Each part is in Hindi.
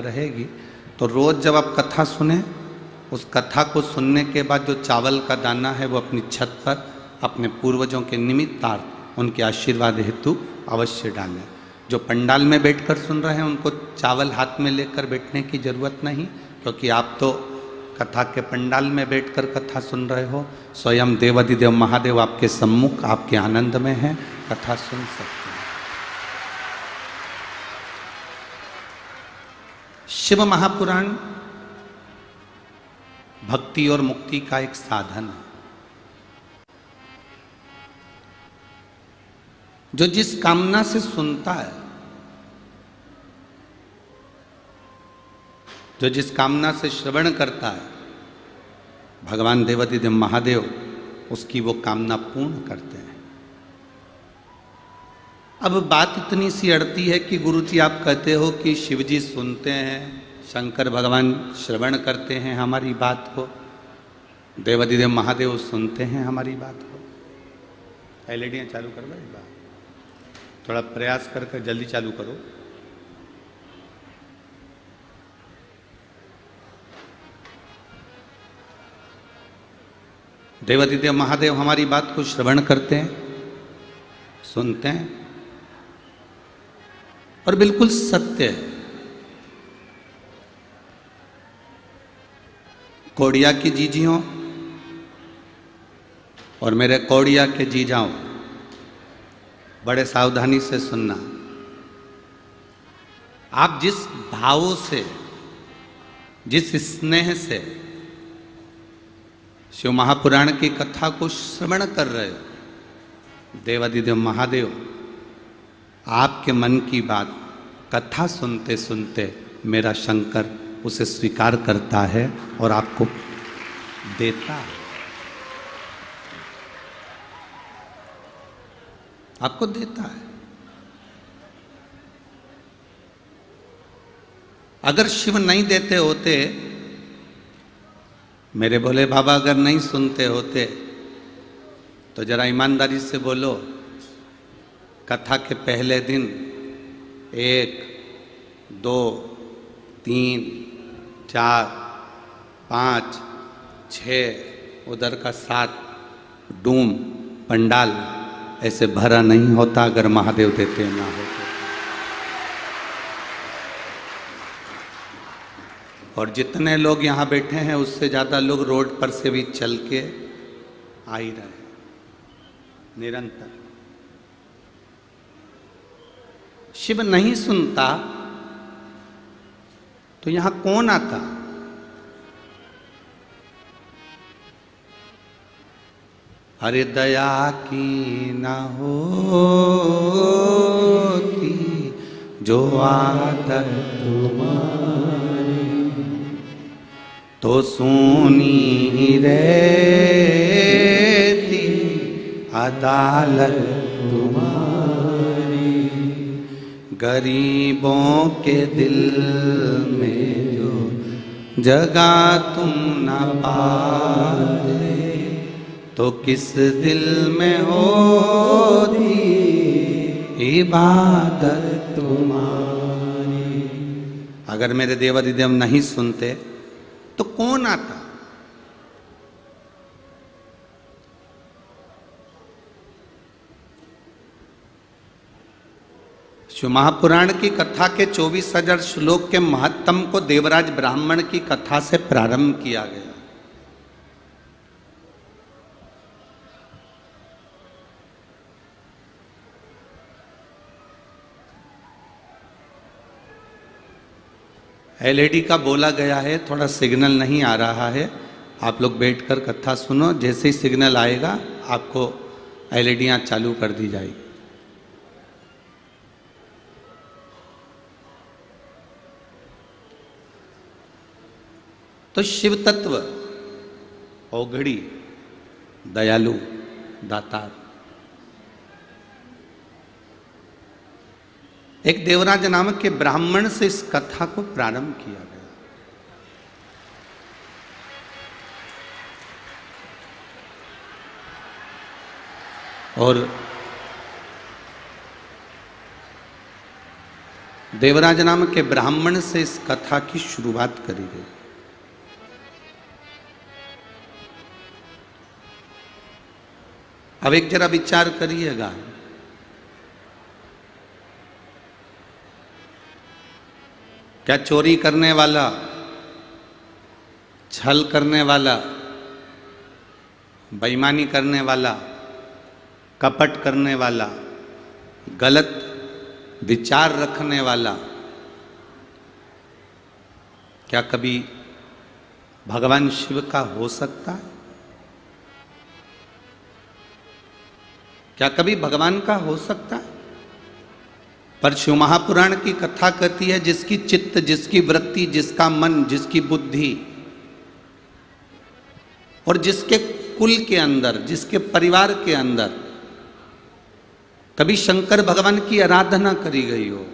रहेगी। तो रोज जब आप कथा सुने, उस कथा को सुनने के बाद जो चावल का दाना है वो अपनी छत पर अपने पूर्वजों के निमित्तार्थ उनके आशीर्वाद हेतु अवश्य डालें। जो पंडाल में बैठकर सुन रहे हैं उनको चावल हाथ में लेकर बैठने की जरूरत नहीं, क्योंकि आप तो कथा के पंडाल में बैठकर कथा सुन रहे हो। स्वयं देवाधिदेव महादेव आपके सम्मुख आपके आनंद में हैं, कथा सुन सकते हैं। शिव महापुराण भक्ति और मुक्ति का एक साधन है। जो जिस कामना से सुनता है, जो जिस कामना से श्रवण करता है, भगवान देवाधिदेव महादेव उसकी वो कामना पूर्ण करते हैं। अब बात इतनी सी अड़ती है कि गुरु जी आप कहते हो कि शिव जी सुनते हैं, शंकर भगवान श्रवण करते हैं हमारी बात को, देवाधिदेव महादेव सुनते हैं हमारी बात को। एलईडियाँ चालू करो भाई, बात थोड़ा प्रयास करके जल्दी चालू करो। देवाधिदेव महादेव हमारी बात को श्रवण करते हैं, सुनते हैं और बिल्कुल सत्य है। कोड़िया की जीजियों और मेरे कोड़िया के जीजाओं, बड़े सावधानी से सुनना। आप जिस भाव से, जिस स्नेह से शिव महापुराण की कथा को श्रवण कर रहे हो, देवाधिदेव महादेव आपके मन की बात कथा सुनते सुनते मेरा शंकर उसे स्वीकार करता है और आपको देता है, आपको देता है। अगर शिव नहीं देते होते, मेरे भोले बाबा अगर नहीं सुनते होते, तो जरा ईमानदारी से बोलो, कथा के पहले दिन 1, 2, 3, 4, 5, 6 उधर का 7 डूम पंडाल ऐसे भरा नहीं होता अगर महादेव देते ना होते। और जितने लोग यहाँ बैठे हैं उससे ज़्यादा लोग रोड पर से भी चल के आ ही रहे निरंतर। शिव नहीं सुनता तो यहाँ कौन आता? अरे दया की ना होती जो आदत तुम्हारी, तो सुनी रहती अदालत तुम्हारी। गरीबों के दिल में जो जगह तुम न पाते, तो किस दिल में होती इबादत तुम्हारी। अगर मेरे देवाधिदेव नहीं सुनते तो कौन आता? शिव महापुराण की कथा के 24,000 श्लोक के महत्तम को देवराज ब्राह्मण की कथा से प्रारंभ किया गया। एलईडी का बोला गया है, थोड़ा सिग्नल नहीं आ रहा है, आप लोग बैठकर कथा सुनो, जैसे ही सिग्नल आएगा आपको एलईडियाँ चालू कर दी जाएगी। तो शिव तत्व औघड़ी, दयालु, दातार। एक देवराज नामक के ब्राह्मण से इस कथा को प्रारंभ किया गया। और देवराज नाम के ब्राह्मण से इस कथा की शुरुआत करी गई। अब एक जरा विचार करिएगा, क्या चोरी करने वाला, छल करने वाला, बेईमानी करने वाला, कपट करने वाला, गलत विचार रखने वाला, क्या कभी भगवान शिव का हो सकता है? क्या कभी भगवान का हो सकता है? पर शिव महापुराण की कथा कहती है, जिसकी चित्त, जिसकी वृत्ति, जिसका मन, जिसकी बुद्धि और जिसके कुल के अंदर, जिसके परिवार के अंदर कभी शंकर भगवान की आराधना करी गई हो,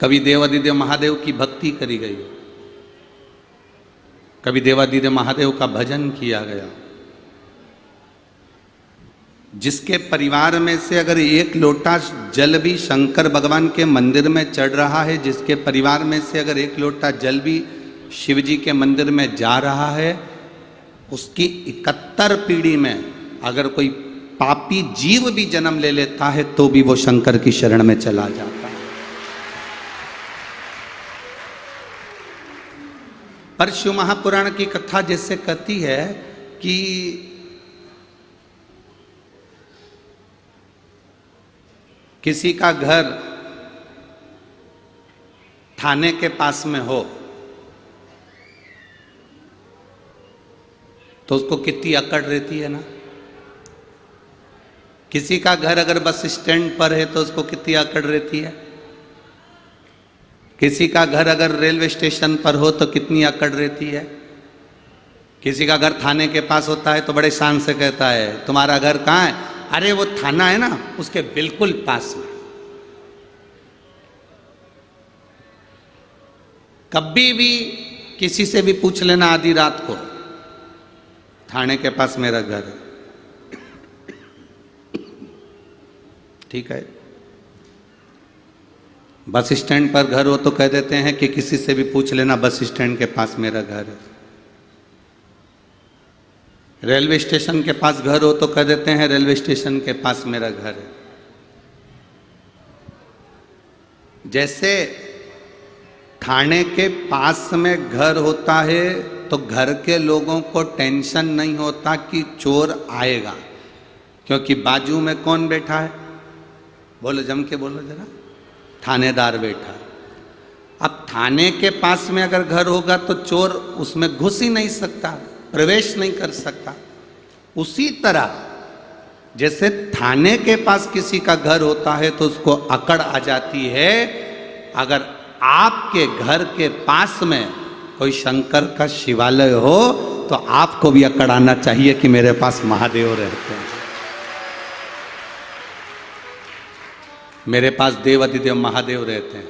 कभी देवादिदेव महादेव की भक्ति करी गई हो, कभी देवादिदेव महादेव का भजन किया गया, जिसके परिवार में से अगर एक लोटा जल भी शंकर भगवान के मंदिर में चढ़ रहा है, जिसके परिवार में से अगर एक लोटा जल भी शिव जी के मंदिर में जा रहा है, उसकी 71 पीढ़ी में अगर कोई पापी जीव भी जन्म ले लेता है तो भी वो शंकर की शरण में चला जाता है। पर शिव महापुराण की कथा जैसे कहती है कि किसी का घर थाने के पास में हो तो उसको कितनी अकड़ रहती है ना। किसी का घर अगर बस स्टैंड पर है तो उसको कितनी अकड़ रहती है। किसी का घर अगर रेलवे स्टेशन पर हो तो कितनी अकड़ रहती है। किसी का घर थाने के पास होता है तो बड़े शान से कहता है, तुम्हारा घर कहाँ है? अरे वो थाना है ना, उसके बिल्कुल पास में। कभी भी किसी से भी पूछ लेना आधी रात को, थाने के पास मेरा घर है, ठीक है। बस स्टैंड पर घर हो तो कह देते हैं कि किसी से भी पूछ लेना, बस स्टैंड के पास मेरा घर है। रेलवे स्टेशन के पास घर हो तो कह देते हैं रेलवे स्टेशन के पास मेरा घर है। जैसे थाने के पास में घर होता है तो घर के लोगों को टेंशन नहीं होता कि चोर आएगा, क्योंकि बाजू में कौन बैठा है? बोलो, जम के बोलो जरा। थानेदार बैठा है। अब थाने के पास में अगर घर होगा तो चोर उसमें घुस ही नहीं सकता, प्रवेश नहीं कर सकता। उसी तरह जैसे थाने के पास किसी का घर होता है तो उसको अकड़ आ जाती है, अगर आपके घर के पास में कोई शंकर का शिवालय हो तो आपको भी अकड़ आना चाहिए कि मेरे पास महादेव रहते हैं, मेरे पास देवादिदेव महादेव रहते हैं।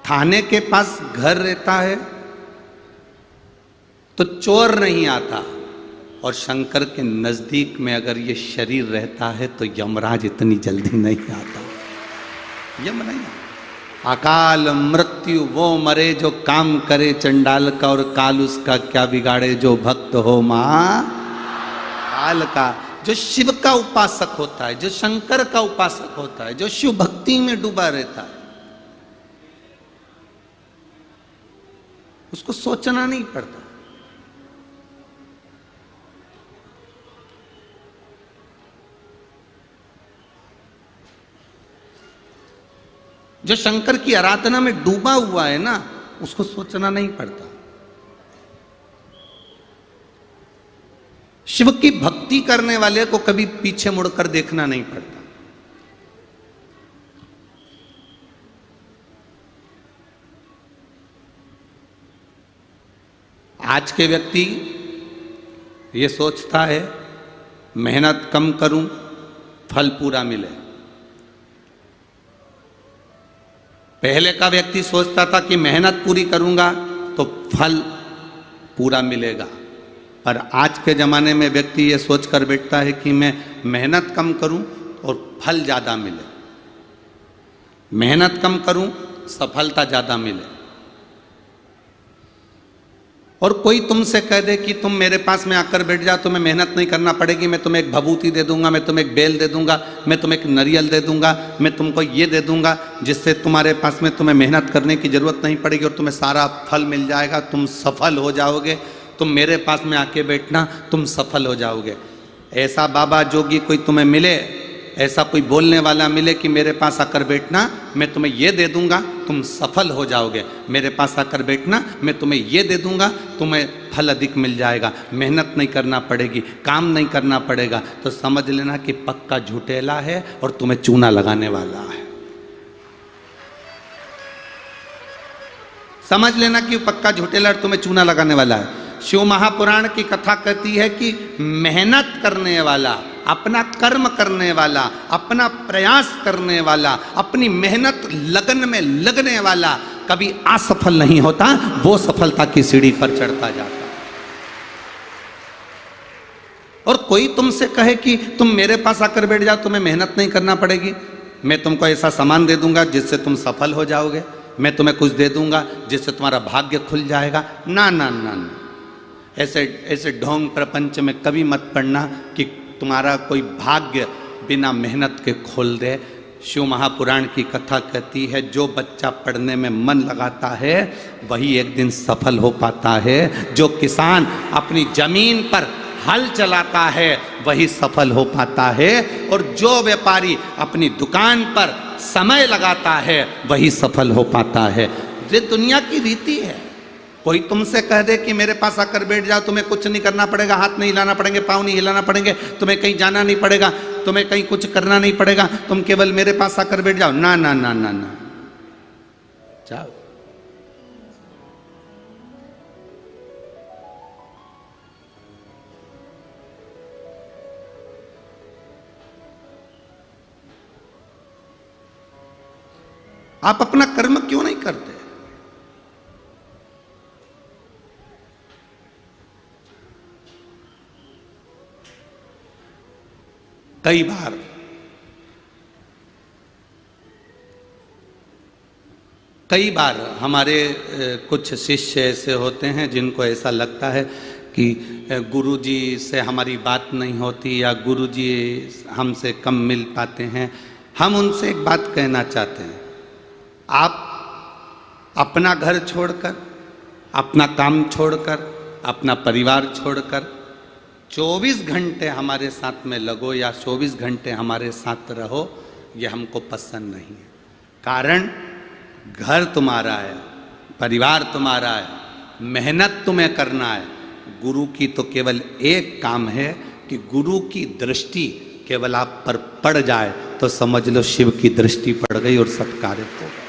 थाने के पास घर रहता है तो चोर नहीं आता, और शंकर के नजदीक में अगर ये शरीर रहता है तो यमराज इतनी जल्दी नहीं आता। यम नहीं आता। अकाल मृत्यु वो मरे जो काम करे चंडाल का, और काल उसका क्या बिगाड़े जो भक्त हो मां काल का। जो शिव का उपासक होता है, जो शंकर का उपासक होता है, जो शिव भक्ति में डूबा रहता है, उसको सोचना नहीं पड़ता। जो शंकर की आराधना में डूबा हुआ है ना, उसको सोचना नहीं पड़ता। शिव की भक्ति करने वाले को कभी पीछे मुड़कर देखना नहीं पड़ता। आज के व्यक्ति ये सोचता है मेहनत कम करूं, फल पूरा मिले। पहले का व्यक्ति सोचता था कि मेहनत पूरी करूंगा तो फल पूरा मिलेगा। पर आज के ज़माने में व्यक्ति ये सोच कर बैठता है कि मैं मेहनत कम करूं और फल ज़्यादा मिले, मेहनत कम करूं सफलता ज़्यादा मिले। और कोई तुमसे कह दे कि तुम मेरे पास में आकर बैठ जाओ, तुम्हें मेहनत नहीं करना पड़ेगी, मैं तुम्हें एक भभूति दे दूंगा, मैं तुम्हें एक बेल दे दूंगा, मैं तुम्हें एक नारियल दे दूंगा, मैं तुमको ये दे दूंगा जिससे तुम्हारे पास में तुम्हें मेहनत करने की ज़रूरत नहीं पड़ेगी और तुम्हें सारा फल मिल जाएगा, तुम सफल हो जाओगे, तुम मेरे पास में आके बैठना, तुम सफल हो जाओगे। ऐसा बाबा जोगी कोई तुम्हें मिले, ऐसा कोई बोलने वाला मिले कि मेरे पास आकर बैठना, मैं तुम्हें ये दे दूंगा, तुम सफल हो जाओगे, मेरे पास आकर बैठना, मैं तुम्हें ये दे दूंगा, तुम्हें फल अधिक मिल जाएगा, मेहनत नहीं करना पड़ेगी, काम नहीं करना पड़ेगा, तो समझ लेना कि पक्का झूठेला है और तुम्हें चूना लगाने वाला है। समझ लेना कि पक्का झूठेला और तुम्हें चूना लगाने वाला है। शिव महापुराण की कथा कहती है कि मेहनत करने वाला, अपना कर्म करने वाला, अपना प्रयास करने वाला, अपनी मेहनत लगन में लगने वाला कभी असफल नहीं होता, वो सफलता की सीढ़ी पर चढ़ता जाता। और कोई तुमसे कहे कि तुम मेरे पास आकर बैठ जाओ, तुम्हें मेहनत नहीं करना पड़ेगी, मैं तुमको ऐसा सामान दे दूंगा जिससे तुम सफल हो जाओगे, मैं तुम्हें कुछ दे दूंगा जिससे तुम्हारा भाग्य खुल जाएगा, ना ना ना ना, ऐसे ऐसे ढोंग प्रपंच में कभी मत पड़ना कि तुम्हारा कोई भाग्य बिना मेहनत के खोल दे। शिव महापुराण की कथा कहती है जो बच्चा पढ़ने में मन लगाता है वही एक दिन सफल हो पाता है, जो किसान अपनी जमीन पर हल चलाता है वही सफल हो पाता है, और जो व्यापारी अपनी दुकान पर समय लगाता है वही सफल हो पाता है। ये दुनिया की रीति है। कोई तुमसे कह दे कि मेरे पास आकर बैठ जाओ, तुम्हें कुछ नहीं करना पड़ेगा, हाथ नहीं हिलाना पड़ेंगे, पाँव नहीं हिलाना पड़ेंगे, तुम्हें कहीं जाना नहीं पड़ेगा, तुम्हें कहीं कुछ करना नहीं पड़ेगा, तुम केवल मेरे पास आकर बैठ जाओ, ना ना ना ना ना, जाओ। आप अपना कर्म क्यों नहीं करते? कई बार हमारे कुछ शिष्य ऐसे होते हैं जिनको ऐसा लगता है कि गुरुजी से हमारी बात नहीं होती या गुरुजी हमसे कम मिल पाते हैं। हम उनसे एक बात कहना चाहते हैं, आप अपना घर छोड़कर, अपना काम छोड़कर, अपना परिवार छोड़कर 24 घंटे हमारे साथ में लगो या 24 घंटे हमारे साथ रहो, ये हमको पसंद नहीं है। कारण घर तुम्हारा है, परिवार तुम्हारा है, मेहनत तुम्हें करना है। गुरु की तो केवल एक काम है कि गुरु की दृष्टि केवल आप पर पड़ जाए तो समझ लो शिव की दृष्टि पड़ गई और सब कार्य हो गए।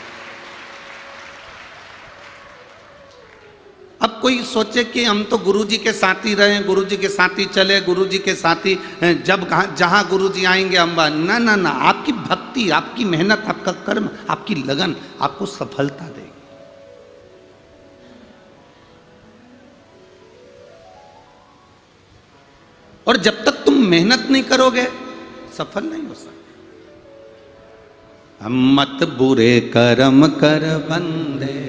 अब कोई सोचे कि हम तो गुरुजी के साथ ही रहे, गुरुजी के साथ ही चले, गुरुजी के साथ ही जब जहां गुरुजी आएंगे हम, ना ना ना, आपकी भक्ति, आपकी मेहनत, आपका कर्म, आपकी लगन आपको सफलता देगी। और जब तक तुम मेहनत नहीं करोगे सफल नहीं हो सकते। हम मत बुरे कर्म कर बंदे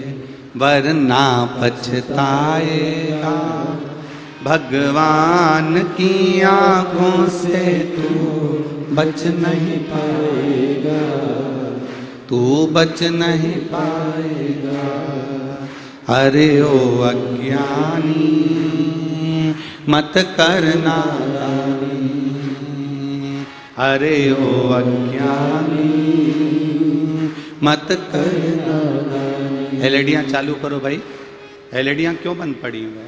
वरना पछताएगा, भगवान की आंखों से तू बच नहीं पाएगा, तू बच नहीं पाएगा। अरे ओ अज्ञानी मत करना दानी, अरे ओ अज्ञानी मत करना दानी। एलईडियाँ चालू करो भाई, एलईडियाँ क्यों बंद पड़ी हुई है?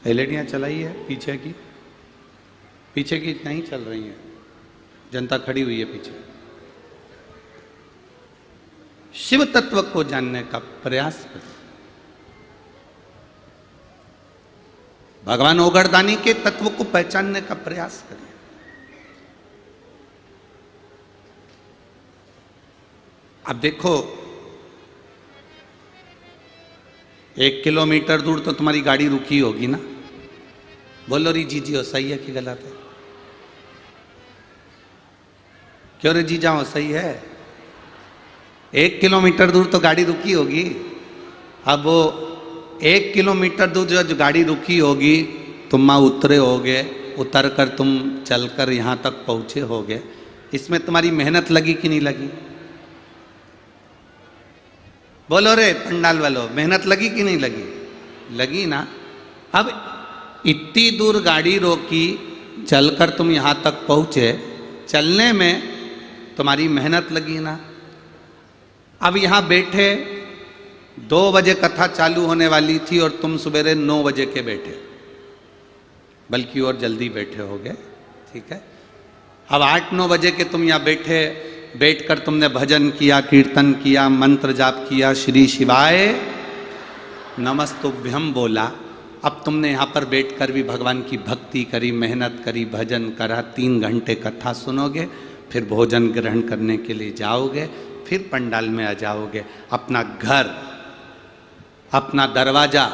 एलईडियाँ चलाई है पीछे की, पीछे की नहीं चल रही है, जनता खड़ी हुई है पीछे। शिव तत्व को जानने का प्रयास करें, भगवान ओगरदानी के तत्व को पहचानने का प्रयास करें। अब देखो 1 किलोमीटर दूर तो तुम्हारी गाड़ी रुकी होगी ना, बोलो री जीजियो, सही है कि गलत है? क्यों रे जी जाओ, सही है? 1 किलोमीटर दूर तो गाड़ी रुकी होगी। अब वो 1 किलोमीटर दूर जो गाड़ी रुकी होगी, तुम वहाँ उतरे होगे, उतर कर तुम चलकर यहाँ तक पहुँचे होगे, इसमें तुम्हारी मेहनत लगी कि नहीं लगी? बोलो रे पंडाल वालों, मेहनत लगी कि नहीं लगी? लगी ना। अब इतनी दूर गाड़ी रोकी, चलकर तुम यहाँ तक पहुँचे, चलने में तुम्हारी मेहनत लगी ना। अब यहाँ बैठे, 2 बजे कथा चालू होने वाली थी और तुम सवेरे 9 बजे के बैठे, बल्कि और जल्दी बैठे होगे, ठीक है। अब 8-9 बजे के तुम यहाँ बैठे, बैठकर तुमने भजन किया, कीर्तन किया, मंत्र जाप किया, श्री शिवाय नमस्तुभ्यम बोला। अब तुमने यहाँ पर बैठकर भी भगवान की भक्ति करी, मेहनत करी, भजन करा, 3 घंटे कथा सुनोगे, फिर भोजन ग्रहण करने के लिए जाओगे, फिर पंडाल में आ जाओगे। अपना घर, अपना दरवाजा,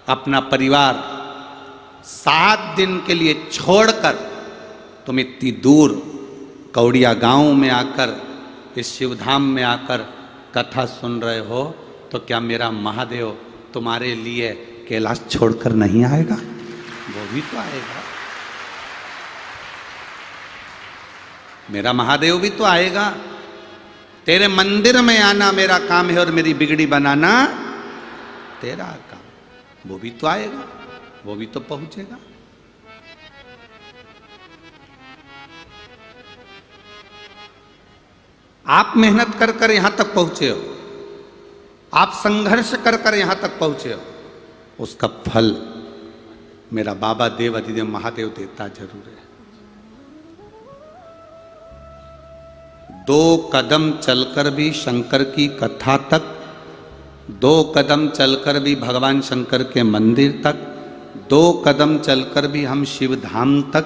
अपना परिवार 7 दिन के लिए छोड़कर तुम इतनी दूर कौड़िया गांव में आकर, इस शिवधाम में आकर कथा सुन रहे हो, तो क्या मेरा महादेव तुम्हारे लिए कैलाश छोड़कर नहीं आएगा? वो भी तो आएगा। मेरा महादेव भी तो आएगा। तेरे मंदिर में आना मेरा काम है और मेरी बिगड़ी बनाना तेरा काम। वो भी तो आएगा, वो भी तो पहुंचेगा। आप मेहनत कर कर यहां तक पहुंचे हो, आप संघर्ष कर कर यहां तक पहुंचे हो, उसका फल मेरा बाबा देव अधिदेव महादेव देता जरूर है। 2 कदम चलकर भी शंकर की कथा तक, 2 कदम चलकर भी भगवान शंकर के मंदिर तक, 2 कदम चलकर भी हम शिव धाम तक,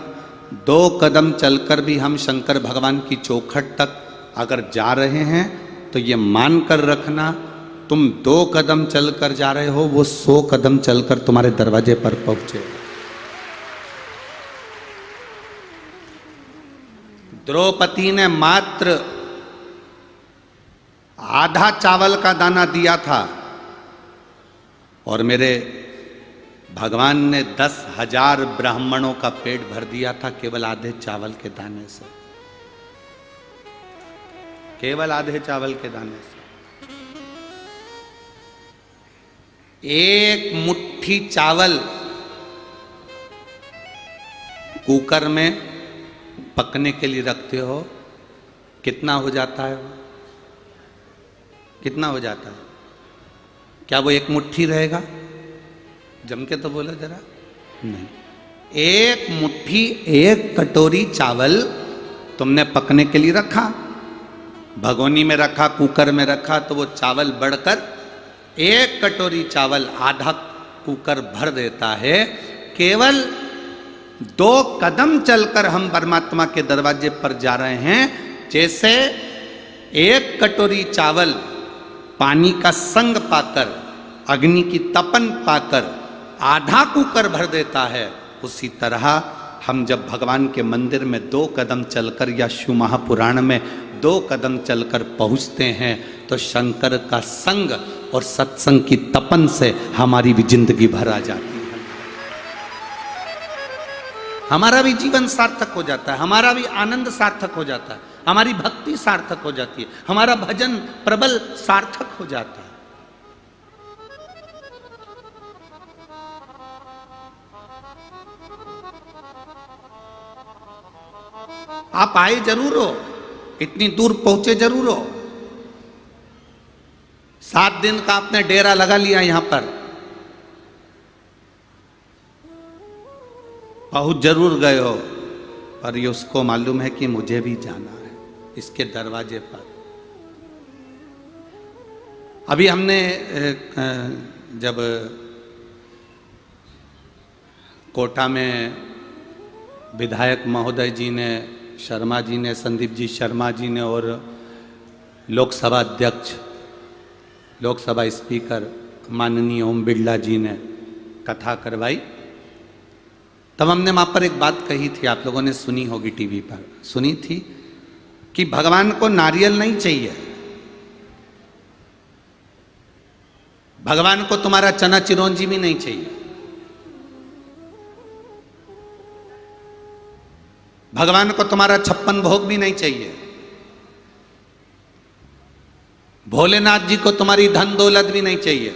2 कदम चलकर भी हम शंकर भगवान की चौखट तक अगर जा रहे हैं, तो ये मान कर रखना, तुम 2 कदम चलकर जा रहे हो, वो 100 कदम चलकर तुम्हारे दरवाजे पर पहुंचे। द्रौपदी ने मात्र आधा चावल का दाना दिया था और मेरे भगवान ने 10,000 ब्राह्मणों का पेट भर दिया था केवल आधे चावल के दाने से, केवल आधे चावल के दाने से। 1 मुट्ठी चावल कुकर में पकने के लिए रखते हो, कितना हो जाता है? कितना हो जाता है? क्या वो 1 मुट्ठी रहेगा? जम के तो बोलो जरा। नहीं, 1 मुट्ठी, 1 कटोरी चावल तुमने पकने के लिए रखा, भगोनी में रखा, कुकर में रखा, तो वो चावल बढ़कर 1 कटोरी चावल आधा कुकर भर देता है। केवल 2 कदम चलकर हम परमात्मा के दरवाजे पर जा रहे हैं। जैसे 1 कटोरी चावल पानी का संग पाकर, अग्नि की तपन पाकर आधा कुकर भर देता है, उसी तरह हम जब भगवान के मंदिर में 2 कदम चलकर या शिव महापुराण में 2 कदम चलकर पहुंचते हैं, तो शंकर का संग और सत्संग की तपन से हमारी भी जिंदगी भर आ जाती है। हमारा भी जीवन सार्थक हो जाता है, हमारा भी आनंद सार्थक हो जाता है, हमारी भक्ति सार्थक हो जाती है, हमारा भजन प्रबल सार्थक हो जाता है। आप आए जरूर हो, इतनी दूर पहुंचे जरूर हो, 7 दिन का आपने डेरा लगा लिया यहां पर, पहुंच जरूर गए हो, पर ये उसको मालूम है कि मुझे भी जाना है इसके दरवाजे पर। अभी हमने जब कोटा में विधायक महोदय जी ने, शर्मा जी ने, संदीप जी शर्मा जी ने और लोकसभा अध्यक्ष, लोकसभा स्पीकर माननीय ओम बिरला जी ने कथा करवाई, तब हमने वहां पर एक बात कही थी, आप लोगों ने सुनी होगी, टीवी पर सुनी थी, कि भगवान को नारियल नहीं चाहिए, भगवान को तुम्हारा चना चिरौंजी भी नहीं चाहिए, भगवान को तुम्हारा 56 भोग भी नहीं चाहिए, भोलेनाथ जी को तुम्हारी धन दौलत भी नहीं चाहिए।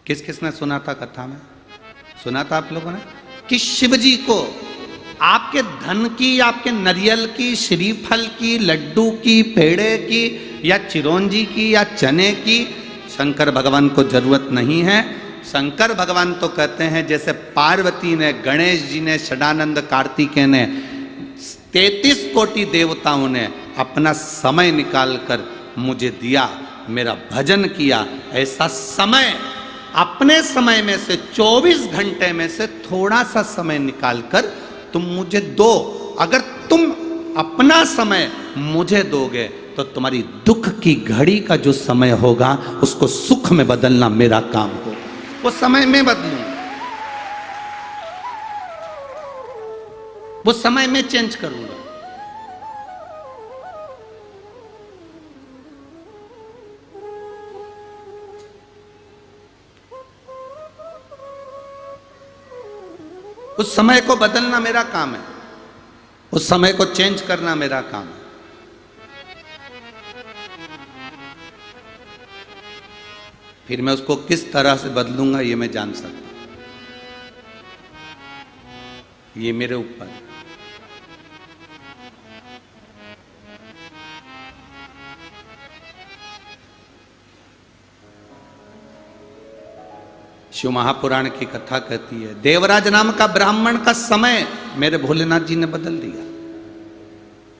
किस किसने सुना था कथा में? सुना था आप लोगों ने कि शिव जी को आपके धन की, आपके नारियल की, श्रीफल की, लड्डू की, पेड़े की, या चिरौंजी की, या चने की शंकर भगवान को जरूरत नहीं है। शंकर भगवान तो कहते हैं जैसे पार्वती ने, गणेश जी ने, षडानंद कार्तिकेय ने, 33 कोटि देवताओं ने अपना समय निकालकर मुझे दिया, मेरा भजन किया, ऐसा समय अपने समय में से 24 घंटे में से थोड़ा सा समय निकालकर तुम मुझे दो। अगर तुम अपना समय मुझे दोगे तो तुम्हारी दुख की घड़ी का जो समय होगा उसको सुख में बदलना मेरा काम होगा। वो समय में बदलूंगा, वो समय में चेंज करूंगा। उस समय को बदलना मेरा काम है, उस समय को चेंज करना मेरा काम है। फिर मैं उसको किस तरह से बदलूंगा ये मैं जान सकता हूं, ये मेरे ऊपर है। शिव महापुराण की कथा कहती है, देवराज नाम का ब्राह्मण का समय मेरे भोलेनाथ जी ने बदल दिया।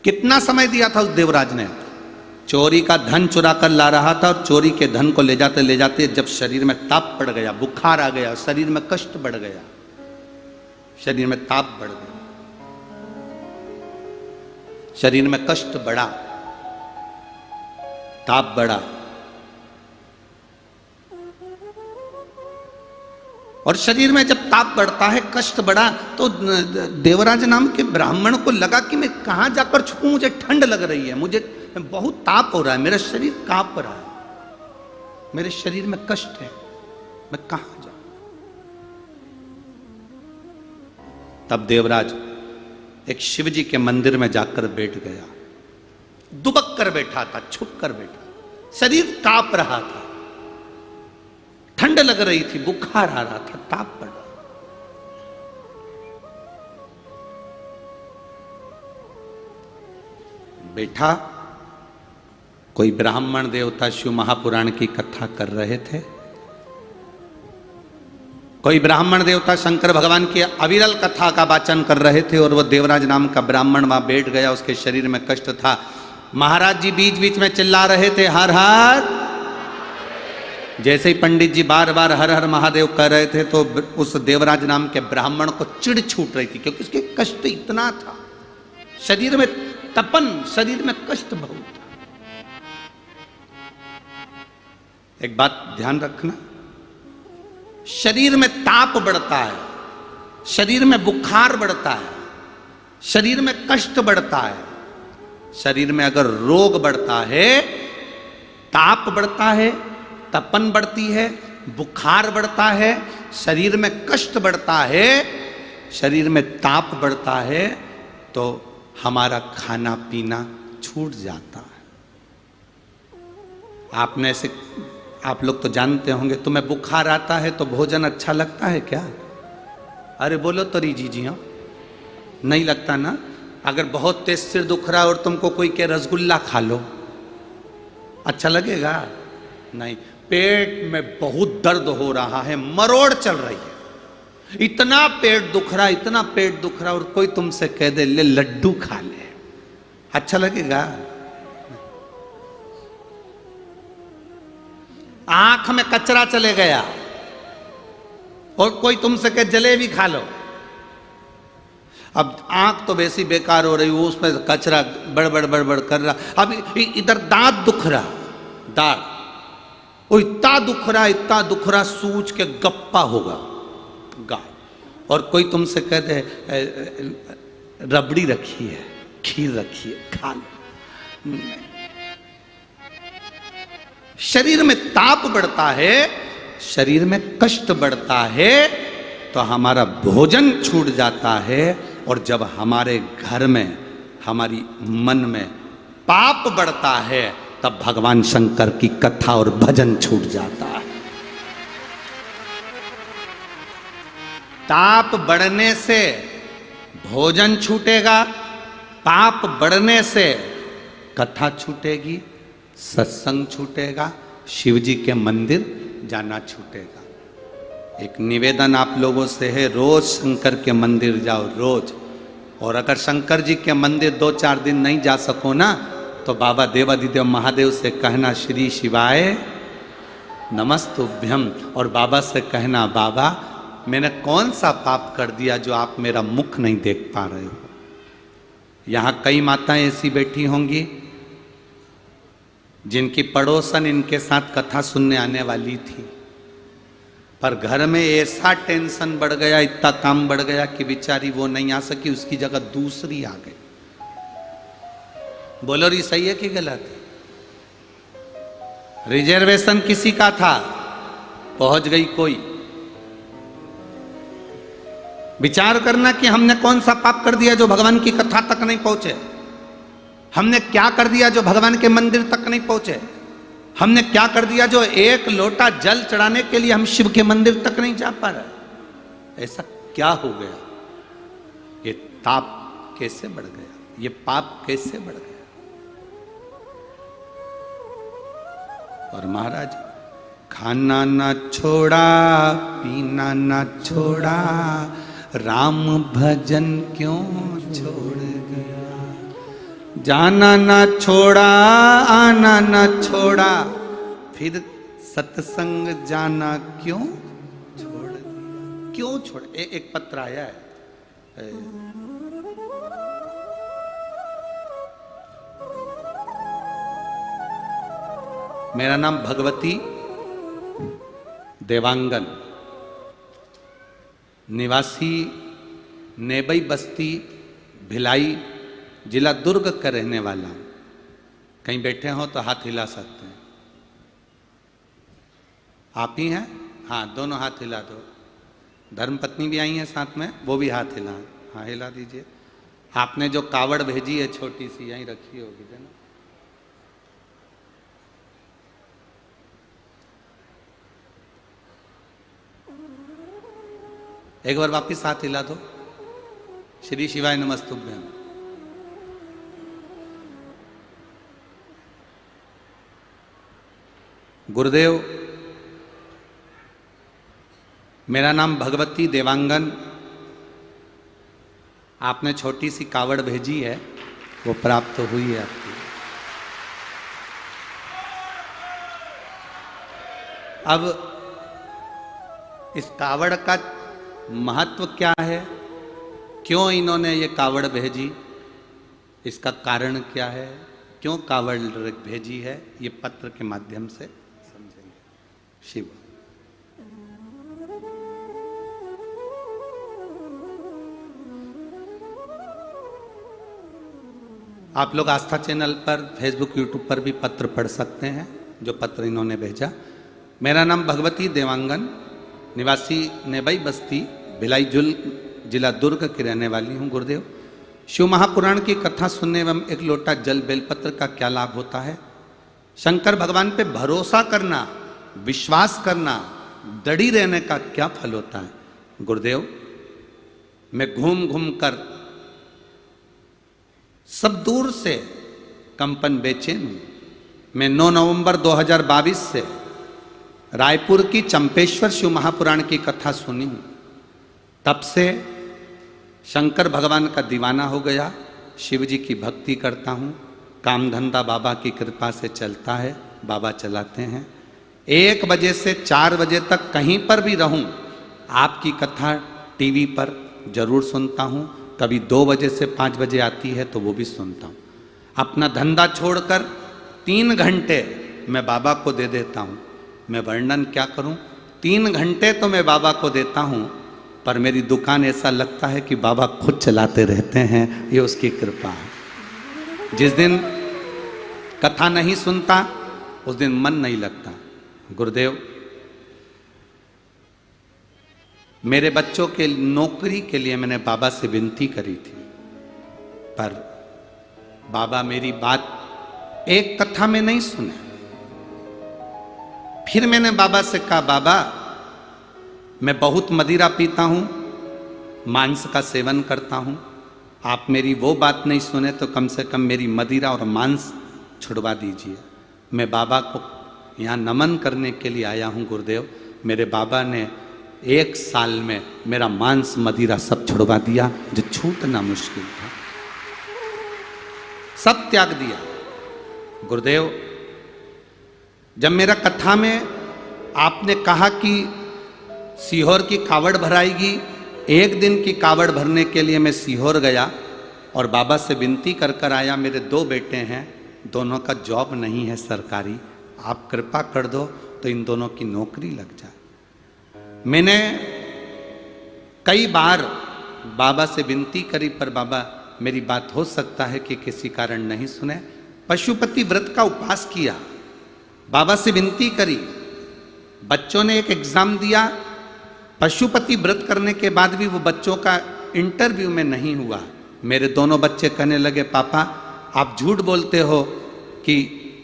कितना समय दिया था उस देवराज ने? चोरी का धन चुरा कर ला रहा था और चोरी के धन को ले जाते जब शरीर में ताप पड़ गया, बुखार आ गया, शरीर में कष्ट बढ़ गया, शरीर में ताप बढ़ गया, शरीर में कष्ट बढ़ा, ताप बढ़ा, और शरीर में जब ताप बढ़ता है, कष्ट बढ़ा, तो देवराज नाम के ब्राह्मण को लगा कि मैं कहां जाकर छुपूं, मुझे ठंड लग रही है, मुझे बहुत ताप हो रहा है, मेरा शरीर कांप रहा है, मेरे शरीर में कष्ट है, मैं कहां जाऊं? तब देवराज एक शिव जी के मंदिर में जाकर बैठ गया, दुबक कर बैठा था, छुप कर बैठा, शरीर कांप रहा था, ठंड लग रही थी, बुखार आ रहा था, ताप पड़ रहा। बैठा, कोई ब्राह्मण देवता शिव महापुराण की कथा कर रहे थे, कोई ब्राह्मण देवता शंकर भगवान की अविरल कथा का वाचन कर रहे थे, और वह देवराज नाम का ब्राह्मण वहां बैठ गया, उसके शरीर में कष्ट था। महाराज जी बीच बीच में चिल्ला रहे थे, हर हर। जैसे ही पंडित जी बार बार हर हर महादेव कह रहे थे तो उस देवराज नाम के ब्राह्मण को चिढ़ छूट रही थी, क्योंकि उसके कष्ट इतना था, शरीर में तपन, शरीर में कष्ट बहुत था। एक बात ध्यान रखना, शरीर में ताप बढ़ता है, शरीर में बुखार बढ़ता है, शरीर में कष्ट बढ़ता है, शरीर में अगर रोग बढ़ता है, ताप बढ़ता है, तपन बढ़ती है, बुखार बढ़ता है, शरीर में कष्ट बढ़ता है, शरीर में ताप बढ़ता है, तो हमारा खाना पीना छूट जाता है। आपने ऐसे, आप लोग तो जानते होंगे, तुम्हें बुखार आता है तो भोजन अच्छा लगता है क्या? अरे बोलो तो री जी हाँ, नहीं लगता ना। अगर बहुत तेज सिर दुख रहा और तुमको कोई के रसगुल्ला खा लो, अच्छा लगेगा? नहीं। पेट में बहुत दर्द हो रहा है, मरोड़ चल रही है, इतना पेट दुख रहा, इतना पेट दुख रहा, और कोई तुमसे कह दे ले लड्डू खा ले, अच्छा लगेगा? आंख में कचरा चले गया और कोई तुमसे कहे जलेबी खा लो, अब आंख तो वैसी बेकार हो रही, उसमें कचरा बड़बड़ बड़बड़ कर रहा, अब इधर दांत दुख रहा, दांत वो इतना दुख रहा, इतना दुख रहा, सूज के गप्पा होगा गाय, और कोई तुमसे कह दे रबड़ी रखी है, खीर रखी है, खा लो। शरीर में ताप बढ़ता है, शरीर में कष्ट बढ़ता है, तो हमारा भोजन छूट जाता है। और जब हमारे घर में, हमारी मन में पाप बढ़ता है, तब भगवान शंकर की कथा और भजन छूट जाता है। ताप बढ़ने से भोजन छूटेगा, पाप बढ़ने से कथा छूटेगी, सत्संग छूटेगा, शिव जी के मंदिर जाना छूटेगा। एक निवेदन आप लोगों से है, रोज शंकर के मंदिर जाओ, रोज। और अगर शंकर जी के मंदिर 2-4 दिन नहीं जा सको ना, तो बाबा देवाधिदेव महादेव से कहना श्री शिवाय नमस्तुभ्यम। और बाबा से कहना, बाबा मैंने कौन सा पाप कर दिया जो आप मेरा मुख नहीं देख पा रहे हो। यहां कई माताएं ऐसी बैठी होंगी जिनकी पड़ोसन इनके साथ कथा सुनने आने वाली थी, पर घर में ऐसा टेंशन बढ़ गया, इतना काम बढ़ गया कि बेचारी वो नहीं आ सकी, उसकी जगह दूसरी आ गई। बोलो री सही है कि गलत? रिजर्वेशन किसी का था, पहुंच गई कोई। विचार करना कि हमने कौन सा पाप कर दिया जो भगवान की कथा तक नहीं पहुंचे। हमने क्या कर दिया जो भगवान के मंदिर तक नहीं पहुंचे। हमने क्या कर दिया जो एक लोटा जल चढ़ाने के लिए हम शिव के मंदिर तक नहीं जा पा रहे। ऐसा क्या हो गया? ये ताप कैसे बढ़ गया? ये पाप कैसे बढ़ गया? और महाराज, खाना ना छोड़ा, पीना ना छोड़ा, राम भजन क्यों छोड़ गया। जाना ना छोड़ा, आना ना छोड़ा, फिर सत्संग जाना क्यों छोड़ दिया? क्यों छोड़? एक पत्र आया है, मेरा नाम भगवती देवांगन, निवासी नेबई बस्ती भिलाई, जिला दुर्ग का रहने वाला हूं। कहीं बैठे हो तो हाथ हिला सकते हैं। आप ही हैं? हाँ, दोनों हाथ हिला दो। धर्मपत्नी भी आई है साथ में, वो भी हाथ हिला। हाँ, हिला दीजिए। आपने जो कावड़ भेजी है छोटी सी, यहीं रखी होगी ना। एक बार वापिस हाथ हिला दो। श्री शिवाय नमस्तुभ्यम। गुरुदेव, मेरा नाम भगवती देवांगन। आपने छोटी सी कावड़ भेजी है, वो प्राप्त तो हुई है आपकी। अब इस कावड़ का महत्व क्या है? क्यों इन्होंने ये कावड़ भेजी? इसका कारण क्या है? क्यों कावड़ भेजी है? ये पत्र के माध्यम से समझेंगे। शिव, आप लोग आस्था चैनल पर, फेसबुक, यूट्यूब पर भी पत्र पढ़ सकते हैं जो पत्र इन्होंने भेजा। मेरा नाम भगवती देवांगन, निवासी नेबई बस्ती भिलाई जिला दुर्ग की रहने वाली हूँ। गुरुदेव, शिव महापुराण की कथा सुनने एवं एक लोटा जल बेलपत्र का क्या लाभ होता है? शंकर भगवान पे भरोसा करना, विश्वास करना, दृढ़ रहने का क्या फल होता है? गुरुदेव, मैं घूम घूम कर सब दूर से कंपन बेचैन हूं। मैं 9 नवंबर 2022 से रायपुर की चंपेश्वर शिव महापुराण की कथा सुनी हूं। तब से शंकर भगवान का दीवाना हो गया। शिव जी की भक्ति करता हूँ। काम धंधा बाबा की कृपा से चलता है, बाबा चलाते हैं। 1 बजे से 4 बजे तक कहीं पर भी रहूं, आपकी कथा टीवी पर जरूर सुनता हूँ। कभी 2 बजे से 5 बजे आती है तो वो भी सुनता हूँ। अपना धंधा छोड़कर 3 घंटे मैं बाबा को दे देता हूँ। मैं वर्णन क्या करूँ, 3 घंटे तो मैं बाबा को देता हूँ। पर मेरी दुकान ऐसा लगता है कि बाबा खुद चलाते रहते हैं, ये उसकी कृपा है। जिस दिन कथा नहीं सुनता उस दिन मन नहीं लगता। गुरुदेव, मेरे बच्चों के नौकरी के लिए मैंने बाबा से विनती करी थी, पर बाबा मेरी बात एक कथा में नहीं सुने। फिर मैंने बाबा से कहा, बाबा मैं बहुत मदिरा पीता हूं, मांस का सेवन करता हूं, आप मेरी वो बात नहीं सुने तो कम से कम मेरी मदिरा और मांस छुड़वा दीजिए। मैं बाबा को यहाँ नमन करने के लिए आया हूँ गुरुदेव। मेरे बाबा ने 1 साल में मेरा मांस मदिरा सब छुड़वा दिया, जो छूटना मुश्किल था, सब त्याग दिया। गुरुदेव, जब मेरा कथा में आपने कहा कि सीहोर की कावड़ भराएगी, एक दिन की कावड़ भरने के लिए मैं सीहोर गया और बाबा से विनती कर कर आया। मेरे 2 बेटे हैं, दोनों का जॉब नहीं है सरकारी, आप कृपा कर दो तो इन दोनों की नौकरी लग जाए। मैंने कई बार बाबा से विनती करी, पर बाबा मेरी बात हो सकता है कि किसी कारण नहीं सुने। पशुपति व्रत का उपवास किया, बाबा से विनती करी, बच्चों ने एक एग्जाम दिया, पशुपति व्रत करने के बाद भी वो बच्चों का इंटरव्यू में नहीं हुआ। मेरे दोनों बच्चे कहने लगे, पापा आप झूठ बोलते हो कि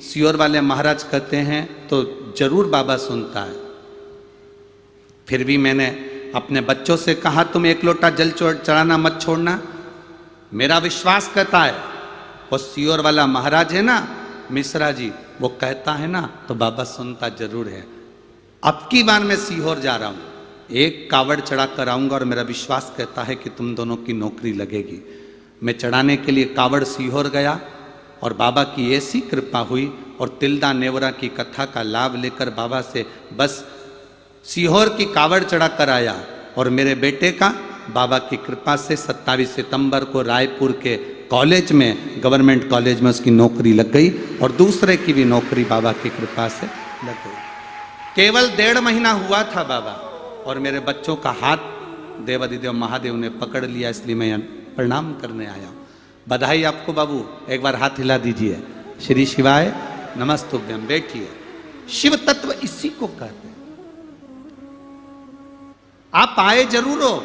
सीहोर वाले महाराज कहते हैं तो जरूर बाबा सुनता है। फिर भी मैंने अपने बच्चों से कहा, तुम 1 लोटा जल चढ़ाना मत छोड़ना। मेरा विश्वास कहता है वो सीहोर वाला महाराज है ना, मिश्रा जी, वो कहता है ना तो बाबा सुनता जरूर है। अब की बार मैं सीहोर जा रहा हूँ, 1 कावड़ चढ़ा कर आऊँगा और मेरा विश्वास कहता है कि तुम दोनों की नौकरी लगेगी। मैं चढ़ाने के लिए कावड़ सीहोर गया और बाबा की ऐसी कृपा हुई और तिल्दा नेवरा की कथा का लाभ लेकर बाबा से बस सीहोर की कावड़ चढ़ा कर आया। और मेरे बेटे का बाबा की कृपा से 27 सितंबर को रायपुर के कॉलेज में, गवर्नमेंट कॉलेज में उसकी नौकरी लग गई और दूसरे की भी नौकरी बाबा की कृपा से लग गई। केवल 1.5 महीना हुआ था बाबा, और मेरे बच्चों का हाथ देवाधिदेव महादेव ने पकड़ लिया, इसलिए मैं प्रणाम करने आया हूँ। बधाई आपको बाबू, एक बार हाथ हिला दीजिए। श्री शिवाय नमस्तुभ्यम। बैठिए। शिव तत्व इसी को कहते हैं। आप आए जरूर हो।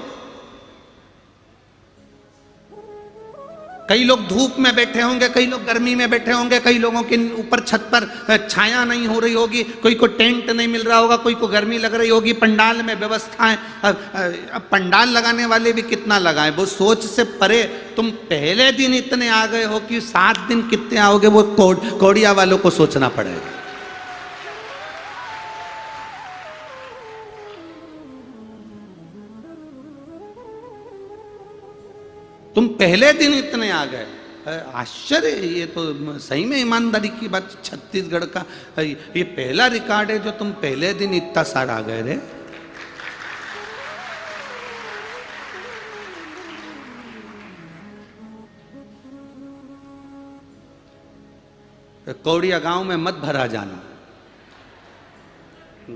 कई लोग धूप में बैठे होंगे, कई लोग गर्मी में बैठे होंगे, कई लोगों के ऊपर छत पर छाया नहीं हो रही होगी, कोई को टेंट नहीं मिल रहा होगा, कोई को गर्मी लग रही होगी, पंडाल में व्यवस्थाएं। अब पंडाल लगाने वाले भी कितना लगाए, वो सोच से परे। तुम पहले दिन इतने आ गए हो कि 7 दिन कितने आओगे, वो कोड़िया वालों को सोचना पड़ेगा। तुम पहले दिन इतने आ गए, आश्चर्य। ये तो सही में ईमानदारी की बात, छत्तीसगढ़ का ये पहला रिकॉर्ड है जो तुम पहले दिन इतना सारा आ गए रे। कौड़िया गांव में मत भरा जाना।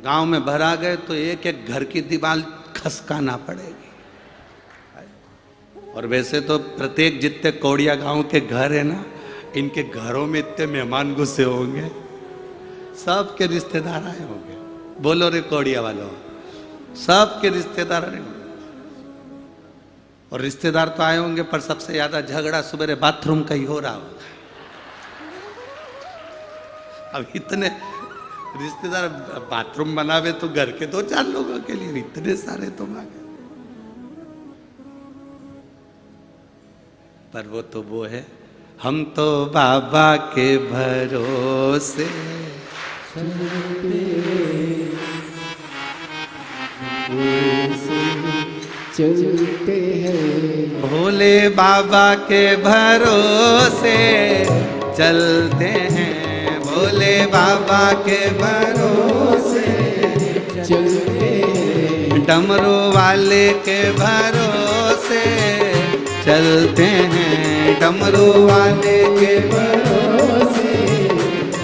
गांव में भरा गए तो एक एक घर की दीवार खसकाना पड़ेगी। और वैसे तो प्रत्येक जितने कौड़िया गांव के घर है ना, इनके घरों में इतने मेहमान घुसे होंगे, सबके रिश्तेदार आए होंगे। बोलो रे कौड़िया वालों, सबके रिश्तेदार आए होंगे। और रिश्तेदार तो आए होंगे, पर सबसे ज्यादा झगड़ा सुबह बाथरूम का ही हो रहा होगा। अब इतने रिश्तेदार बाथरूम बनावे तो घर के 2-4 लोगों के लिए, इतने सारे तो मांगे। पर वो तो वो है, हम तो बाबा के भरोसे चलते हैं, भोले बाबा के भरोसे चलते हैं, भोले बाबा के भरोसे चलते हैं, डमरू वाले के भरोसे चलते हैं, डमरू वाले के भरोसे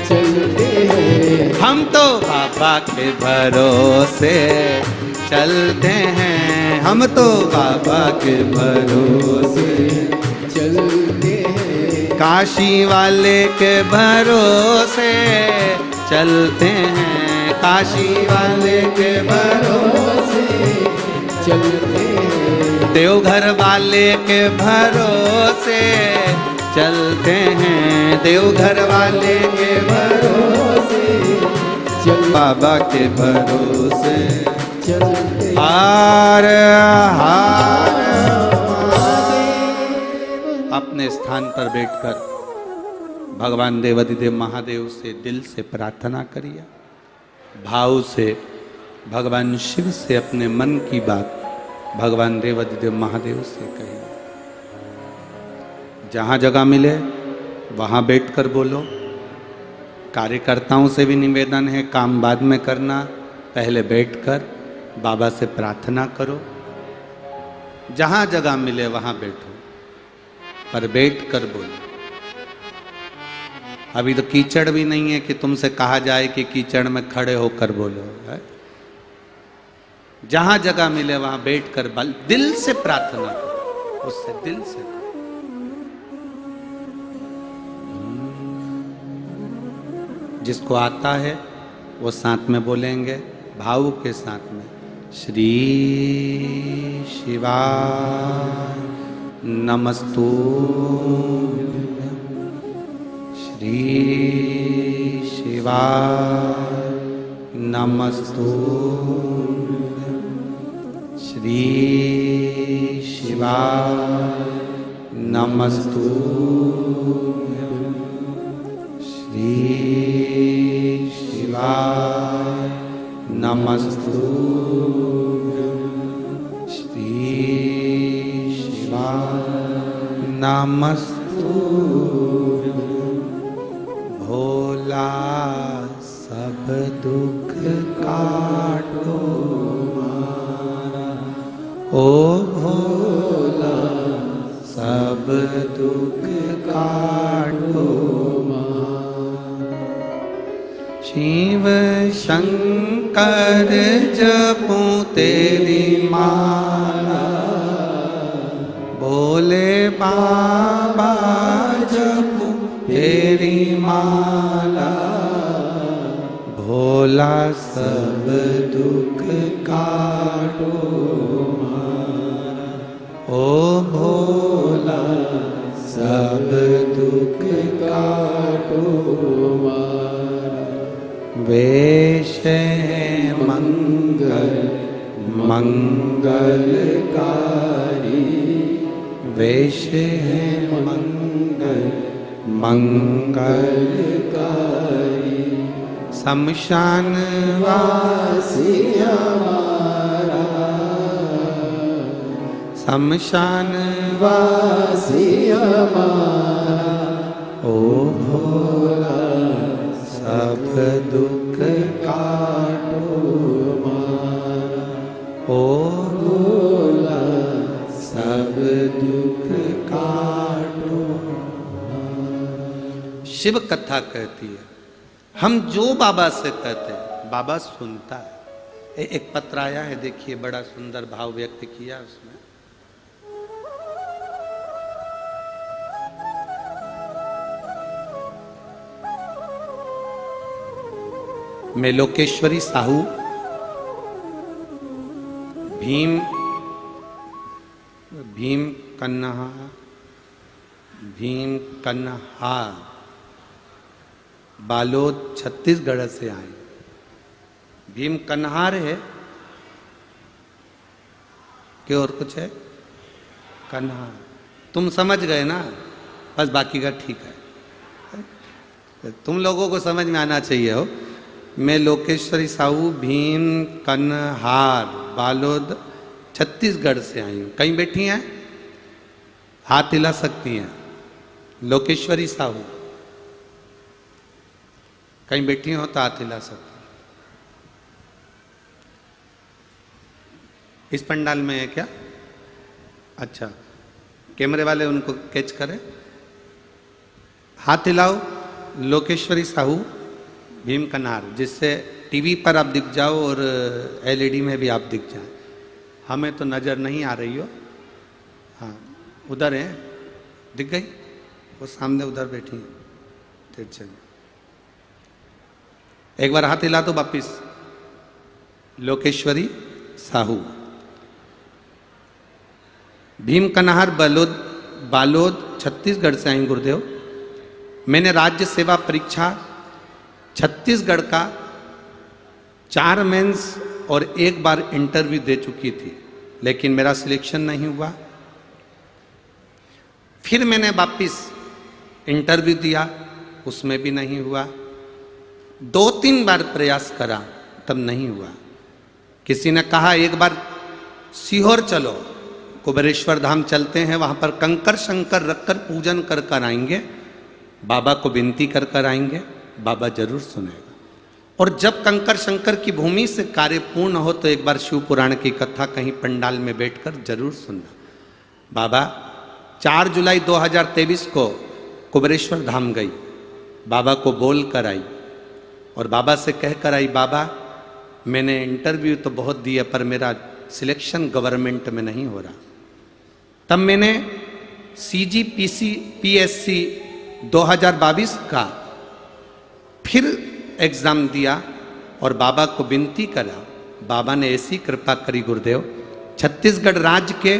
चलते हैं, हम तो बाबा के भरोसे चलते हैं, हम तो बाबा के भरोसे चलते हैं, काशी वाले के भरोसे चलते हैं, काशी वाले के भरोसे चलते हैं, देवघर वाले के भरोसे चलते हैं, देवघर वाले के भरोसे बाबा के भरोसे चलते हैं। हार हार अपने स्थान पर बैठकर भगवान देवाधिदेव महादेव से दिल से प्रार्थना करिए, भाव से भगवान शिव से अपने मन की बात भगवान देवाधिदेव महादेव से कहिए। जहाँ जगह मिले वहाँ बैठकर बोलो। कार्यकर्ताओं से भी निवेदन है, काम बाद में करना, पहले बैठकर बाबा से प्रार्थना करो। जहाँ जगह मिले वहाँ बैठो, पर बैठकर बोलो। अभी तो कीचड़ भी नहीं है कि तुमसे कहा जाए कि कीचड़ में खड़े होकर बोलो, है? जहां जगह मिले वहां बैठकर दिल से प्रार्थना करो, उससे दिल से करो। जिसको आता है वो साथ में बोलेंगे, भाव के साथ में। श्री शिवा नमस्तु, श्री शिवा नमस्तु, श्री शिवा नमस्तु, श्री शिवा नमस्तु, श्री शिवा नमस्तु। भोला सब दुख काटो मारा, ओ भोला सब दुख काटो मारा। शिव शंकर जपूं तेरी माला, भोले बाबा जपूं तेरी माला, भोला सब दुख काटो मारा, ओ भोला सब दुख काटो मारा। वेश है मंगल मंगलकारी, वेश है मंगल मंगलकारी। शमशान वासी हमारा, शमशान वासी हमारा, ओ भोला सब दुख काटो मारा, ओ भोला सब दुख काटो। शिव कथा कहती है, हम जो बाबा से कहते हैं बाबा सुनता है। एक पत्र आया है, देखिए, बड़ा सुंदर भाव व्यक्त किया उसमें। मैं लोकेश्वरी साहू भीम कन्हा बालोद छत्तीसगढ़ से आए। भीम कन्हार है कि और कुछ है? कन्हार, तुम समझ गए ना, बस बाकी का ठीक है, तुम लोगों को समझ में आना चाहिए हो। मैं लोकेश्वरी साहू भीम कन्हार बालोद छत्तीसगढ़ से आई हूँ। कहीं बैठी हैं? हाथ हिला सकती हैं। लोकेश्वरी साहू कहीं बैठी हो तो हाथ हिला सकती। इस पंडाल में है क्या? अच्छा, कैमरे वाले उनको कैच करें। हाथ हिलाओ। लोकेश्वरी साहू भीम कन्हार, जिससे टीवी पर आप दिख जाओ और एलईडी में भी आप दिख जाए, हमें तो नज़र नहीं आ रही हो। हाँ उधर है, दिख गई वो सामने उधर बैठी है, ठीक। एक बार हाथ हिला दो वापिस। लोकेश्वरी साहू, भीम कन्हार बालोद छत्तीसगढ़ से आई गुरुदेव। मैंने राज्य सेवा परीक्षा छत्तीसगढ़ का 4 मेंस और 1 बार इंटरव्यू दे चुकी थी, लेकिन मेरा सिलेक्शन नहीं हुआ। फिर मैंने वापिस इंटरव्यू दिया, उसमें भी नहीं हुआ। 2-3 बार प्रयास करा, तब नहीं हुआ। किसी ने कहा एक बार सीहोर चलो, कुबेरेश्वर धाम चलते हैं, वहां पर कंकर शंकर रखकर पूजन कर कर आएंगे, बाबा को विनती कर कर आएंगे, बाबा जरूर सुनेगा। और जब कंकर शंकर की भूमि से कार्य पूर्ण हो तो एक बार शिव पुराण की कथा कहीं पंडाल में बैठकर जरूर सुनना। बाबा 4 जुलाई 2023 को कुबेरेश्वर धाम गई, बाबा को बोल कर आई और बाबा से कह कर आई, बाबा मैंने इंटरव्यू तो बहुत दिया पर मेरा सिलेक्शन गवर्नमेंट में नहीं हो रहा। तब मैंने CGPSC 2022 का फिर एग्ज़ाम दिया और बाबा को विनती करा। बाबा ने ऐसी कृपा करी गुरुदेव, छत्तीसगढ़ राज्य के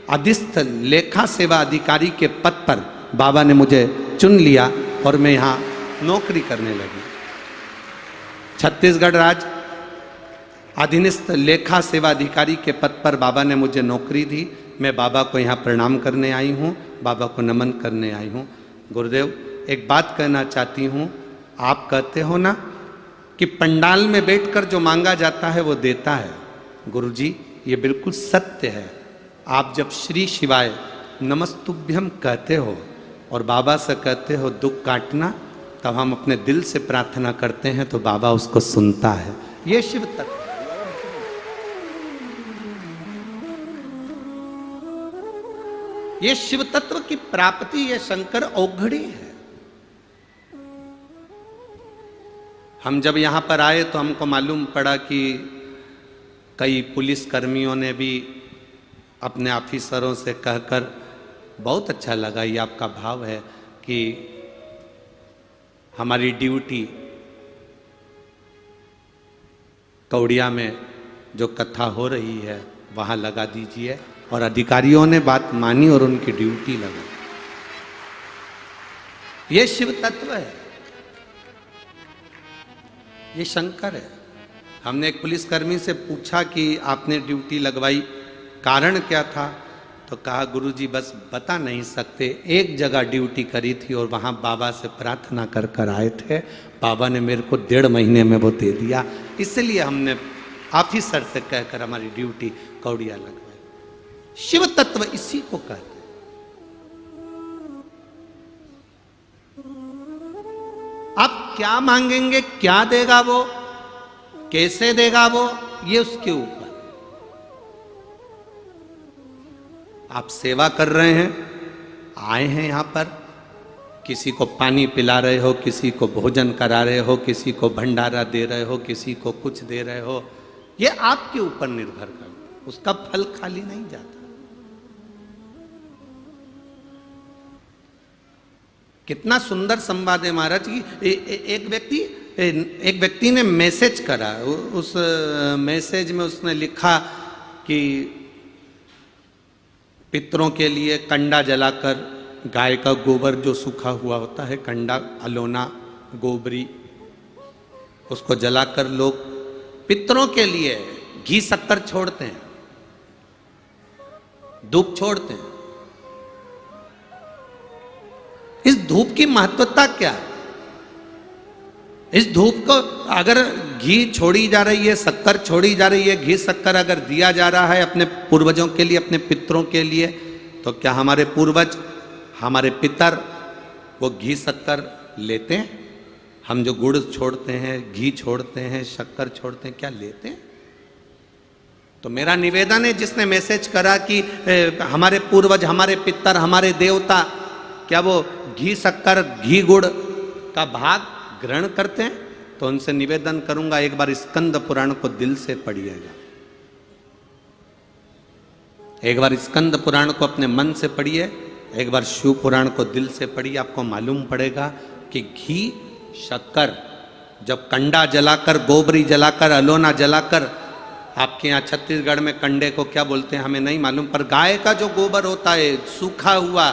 अधीस्थ लेखा सेवा अधिकारी के पद पर बाबा ने मुझे चुन लिया और मैं यहाँ नौकरी करने लगी। छत्तीसगढ़ राज्य अधीनस्थ लेखा सेवा अधिकारी के पद पर बाबा ने मुझे नौकरी दी। मैं बाबा को यहाँ प्रणाम करने आई हूँ, बाबा को नमन करने आई हूँ। गुरुदेव एक बात कहना चाहती हूँ, आप कहते हो ना कि पंडाल में बैठकर जो मांगा जाता है वो देता है। गुरुजी ये बिल्कुल सत्य है। आप जब श्री शिवाय नमस्तुभ्यम कहते हो और बाबा से कहते हो दुख काटना, तब हम अपने दिल से प्रार्थना करते हैं तो बाबा उसको सुनता है। ये शिव तत्व, ये शिव तत्व की प्राप्ति, ये शंकर औघड़ी है। हम जब यहां पर आए तो हमको मालूम पड़ा कि कई पुलिस कर्मियों ने भी अपने ऑफिसरों से कहकर, बहुत अच्छा लगा ये आपका भाव है कि हमारी ड्यूटी कौड़िया में जो कथा हो रही है वहां लगा दीजिए, और अधिकारियों ने बात मानी और उनकी ड्यूटी लगा। ये शिव तत्व है, ये शंकर है। हमने एक पुलिसकर्मी से पूछा कि आपने ड्यूटी लगवाई, कारण क्या था? तो कहा गुरुजी बस बता नहीं सकते, एक जगह ड्यूटी करी थी और वहाँ बाबा से प्रार्थना कर कर आए थे, बाबा ने मेरे को 1.5 महीने में वो दे दिया, इसलिए हमने ऑफिसर से कहकर हमारी ड्यूटी कौड़िया लगवाई। शिव तत्व इसी को कहते हैं। आप क्या मांगेंगे, क्या देगा वो, कैसे देगा वो, ये उसके ऊपर। आप सेवा कर रहे हैं, आए हैं यहां पर, किसी को पानी पिला रहे हो, किसी को भोजन करा रहे हो, किसी को भंडारा दे रहे हो, किसी को कुछ दे रहे हो, ये आपके ऊपर निर्भर करता है, उसका फल खाली नहीं जाता। कितना सुंदर संवाद है महाराज की। एक व्यक्ति ने मैसेज करा, उस मैसेज में उसने लिखा कि पितरों के लिए कंडा जलाकर, गाय का गोबर जो सूखा हुआ होता है, कंडा, अलोना, गोबरी, उसको जलाकर लोग पितरों के लिए घी शक्कर छोड़ते हैं, धूप छोड़ते हैं। इस धूप की महत्वता क्या है? इस धूप को अगर घी छोड़ी जा रही है, शक्कर छोड़ी जा रही है, घी शक्कर अगर दिया जा रहा है अपने पूर्वजों के लिए, अपने पितरों के लिए, तो क्या हमारे पूर्वज, हमारे पितर वो घी शक्कर लेते हैं? हम जो गुड़ छोड़ते हैं, घी छोड़ते हैं, शक्कर छोड़ते हैं, क्या लेते हैं? तो मेरा निवेदन है, जिसने मैसेज करा कि हमारे पूर्वज, हमारे पितर, हमारे देवता, क्या वो घी शक्कर, घी गुड़ का भाग ग्रहण करते हैं? तो उनसे निवेदन करूंगा एक बार स्कंद पुराण को दिल से पढ़िएगा, एक बार स्कंद पुराण को अपने मन से पढ़िए, एक बार शिव पुराण को दिल से पढ़िए। आपको मालूम पड़ेगा कि घी, शक्कर, जब कंडा जलाकर, गोबरी जलाकर, अलोना जलाकर, आपके यहाँ छत्तीसगढ़ में कंडे को क्या बोलते हैं हमें नहीं मालूम, पर गाय का जो गोबर होता है सूखा हुआ,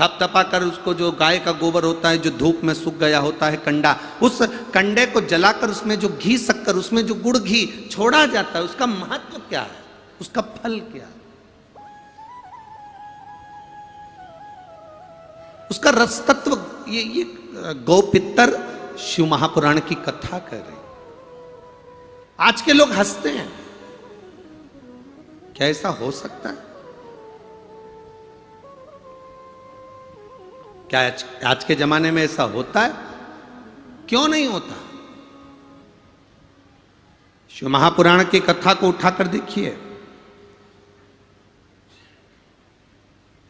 थपथपा कर उसको, जो गाय का गोबर होता है जो धूप में सूख गया होता है कंडा, उस कंडे को जलाकर उसमें जो घी, शक्कर, उसमें जो गुड़ घी छोड़ा जाता है, उसका महत्व क्या है, उसका फल क्या है, उसका रस तत्व। ये गौपितर शिव महापुराण की कथा कर रहे। आज के लोग हंसते हैं, क्या ऐसा हो सकता है? क्या आज के जमाने में ऐसा होता है? क्यों नहीं होता? शिव महापुराण की कथा को उठाकर देखिए।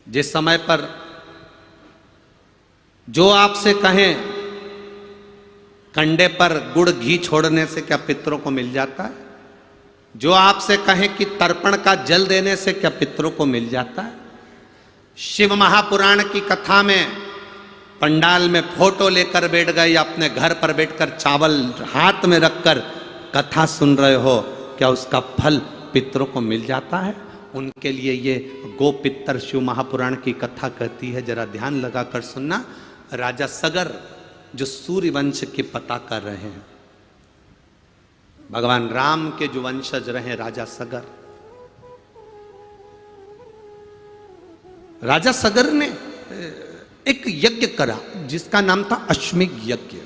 जिस समय पर जो आपसे कहें कंडे पर गुड़ घी छोड़ने से क्या पितरों को मिल जाता है, जो आपसे कहें कि तर्पण का जल देने से क्या पितरों को मिल जाता है, शिव महापुराण की कथा में पंडाल में फोटो लेकर बैठ गए या अपने घर पर बैठकर चावल हाथ में रखकर कथा सुन रहे हो, क्या उसका फल पितरों को मिल जाता है? उनके लिए ये गोपितर शिव महापुराण की कथा कहती है। जरा ध्यान लगाकर सुनना। राजा सगर जो सूर्य वंश के पता कर रहे हैं, भगवान राम के जो वंशज रहे राजा सगर, राजा सगर ने एक यज्ञ करा जिसका नाम था अश्वमेध यज्ञ।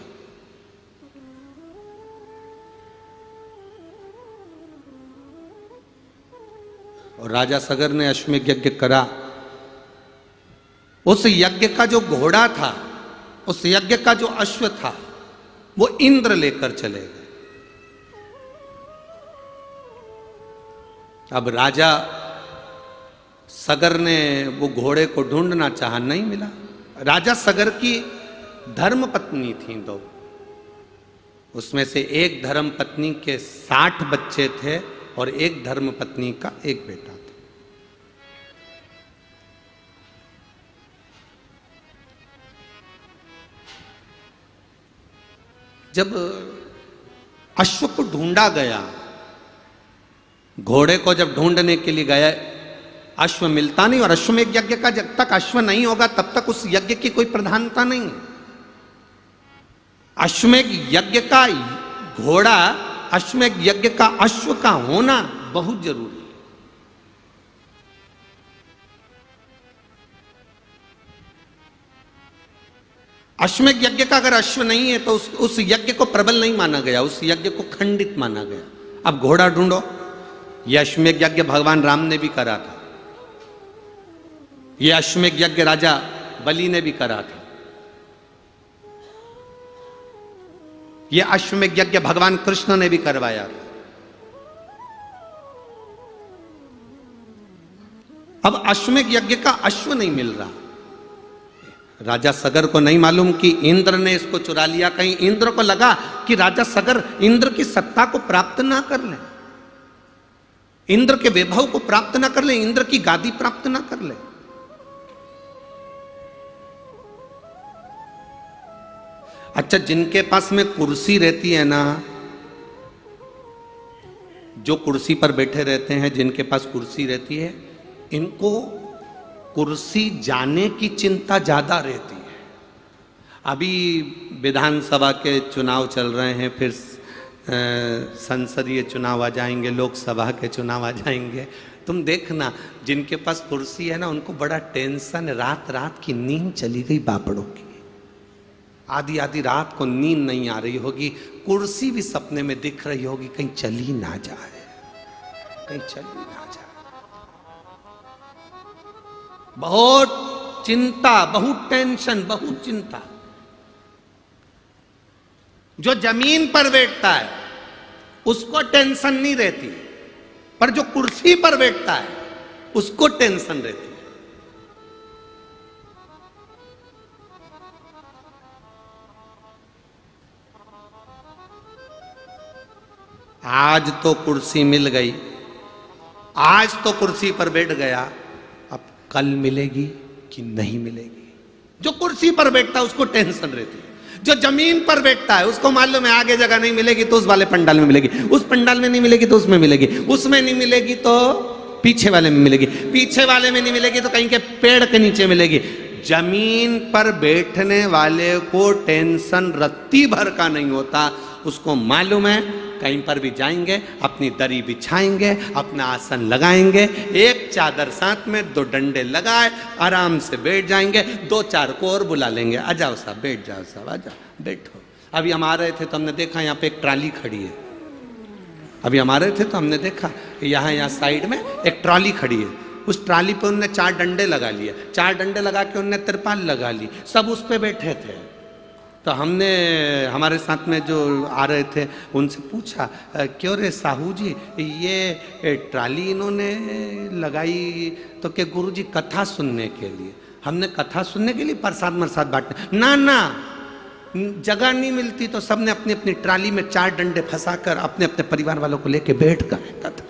और राजा सगर ने अश्वमेध यज्ञ करा। उस यज्ञ का जो घोड़ा था, उस यज्ञ का जो अश्व था, वो इंद्र लेकर चले गए। अब राजा सगर ने वो घोड़े को ढूंढना चाहा, नहीं मिला। राजा सगर की धर्म पत्नी थी दो, उसमें से एक धर्म पत्नी के 60 बच्चे थे और एक धर्म पत्नी का एक बेटा था। जब अश्व को ढूंढा गया, घोड़े को जब ढूंढने के लिए गया, अश्व मिलता नहीं। और अश्वमेध यज्ञ का जब तक अश्व नहीं होगा तब तक उस यज्ञ की कोई प्रधानता नहीं है। अश्वमेध यज्ञ का घोड़ा, अश्वमेध यज्ञ का अश्व का होना बहुत जरूरी है। अश्वमेध यज्ञ का अगर अश्व नहीं है तो उस यज्ञ को प्रबल नहीं माना गया, उस यज्ञ को खंडित माना गया। अब घोड़ा ढूंढो। यह अश्वमेध यज्ञ भगवान राम ने भी करा था, यह अश्वमेध यज्ञ राजा बलि ने भी करा था, यह अश्वमेध यज्ञ भगवान कृष्ण ने भी करवाया था। अब अश्वमेध यज्ञ का अश्व नहीं मिल रहा। राजा सगर को नहीं मालूम कि इंद्र ने इसको चुरा लिया। कहीं इंद्र को लगा कि राजा सगर इंद्र की सत्ता को प्राप्त ना कर ले, इंद्र के वैभव को प्राप्त ना कर ले, इंद्र की गादी प्राप्त ना कर ले। अच्छा, जिनके पास में कुर्सी रहती है ना, जो कुर्सी पर बैठे रहते हैं, जिनके पास कुर्सी रहती है, इनको कुर्सी जाने की चिंता ज्यादा रहती है। अभी विधानसभा के चुनाव चल रहे हैं, फिर संसदीय चुनाव आ जाएंगे, लोकसभा के चुनाव आ जाएंगे। तुम देखना, जिनके पास कुर्सी है ना, उनको बड़ा टेंशन, रात रात की नींद चली गई बापड़ों की, आधी आधी रात को नींद नहीं आ रही होगी, कुर्सी भी सपने में दिख रही होगी, कहीं चली ना जाए, कहीं चली ना जाए। बहुत चिंता, बहुत टेंशन, बहुत चिंता। जो जमीन पर बैठता है उसको टेंशन नहीं रहती, पर जो कुर्सी पर बैठता है उसको टेंशन रहती है। आज तो कुर्सी मिल गई, आज तो कुर्सी पर बैठ गया, अब कल मिलेगी कि नहीं मिलेगी। जो कुर्सी पर बैठता है उसको टेंशन रहती है, जो जमीन पर बैठता है उसको मालूम है आगे जगह नहीं मिलेगी तो उस वाले पंडाल में मिलेगी, उस पंडाल में नहीं मिलेगी तो उसमें मिलेगी, उसमें नहीं मिलेगी तो पीछे वाले में मिलेगी, पीछे वाले में नहीं मिलेगी तो कहीं के पेड़ के नीचे मिलेगी। जमीन पर बैठने वाले को टेंशन रत्ती भर का नहीं होता, उसको मालूम है कहीं पर भी जाएंगे अपनी दरी बिछाएंगे, अपना आसन लगाएंगे, एक चादर साथ में, दो डंडे लगाए आराम से बैठ जाएंगे, दो चार को और बुला लेंगे, आ जाओ साहब, बैठ जाओ साहब, आ जाओ बैठो। अभी हम आ रहे थे तो हमने देखा यहाँ पे एक ट्राली खड़ी है, अभी हम आ रहे थे तो हमने देखा यहाँ साइड में एक ट्रॉली खड़ी है, उस ट्राली पे उनने 4 डंडे लगा लिए, 4 डंडे लगा के उनने तिरपाल लगा ली, सब उस पे बैठे थे। तो हमने हमारे साथ में जो आ रहे थे उनसे पूछा, क्यों रे साहू जी ये ट्राली इन्होंने लगाई तो क्या गुरुजी कथा सुनने के लिए? हमने कथा सुनने के लिए प्रसाद मरसाद बांटने? ना ना, जगह नहीं मिलती तो सबने अपनी अपनी ट्राली में 4 डंडे फंसाकर अपने अपने परिवार वालों को लेके बैठ कर कथा।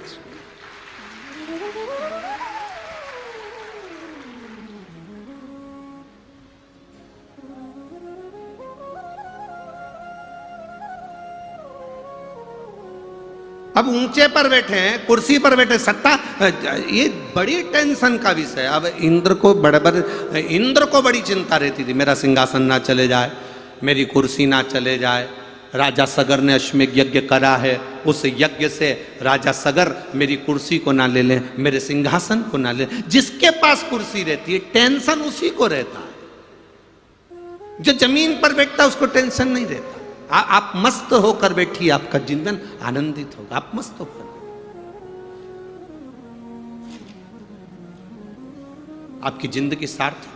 अब ऊंचे पर बैठे हैं, कुर्सी पर बैठे, सत्ता, ये बड़ी टेंशन का विषय है। अब इंद्र को बड़ी चिंता रहती थी, मेरा सिंहासन ना चले जाए, मेरी कुर्सी ना चले जाए। राजा सगर ने अश्वमेध यज्ञ करा है, उस यज्ञ से राजा सगर मेरी कुर्सी को ना ले लें, मेरे सिंहासन को ना ले। जिसके पास कुर्सी रहती है टेंशन उसी को रहता है, जो जमीन पर बैठता है उसको टेंशन नहीं रहता। आप मस्त होकर बैठिए, आपका जीवन आनंदित होगा, आप मस्त होकर। आपकी जिंदगी सार्थक हो।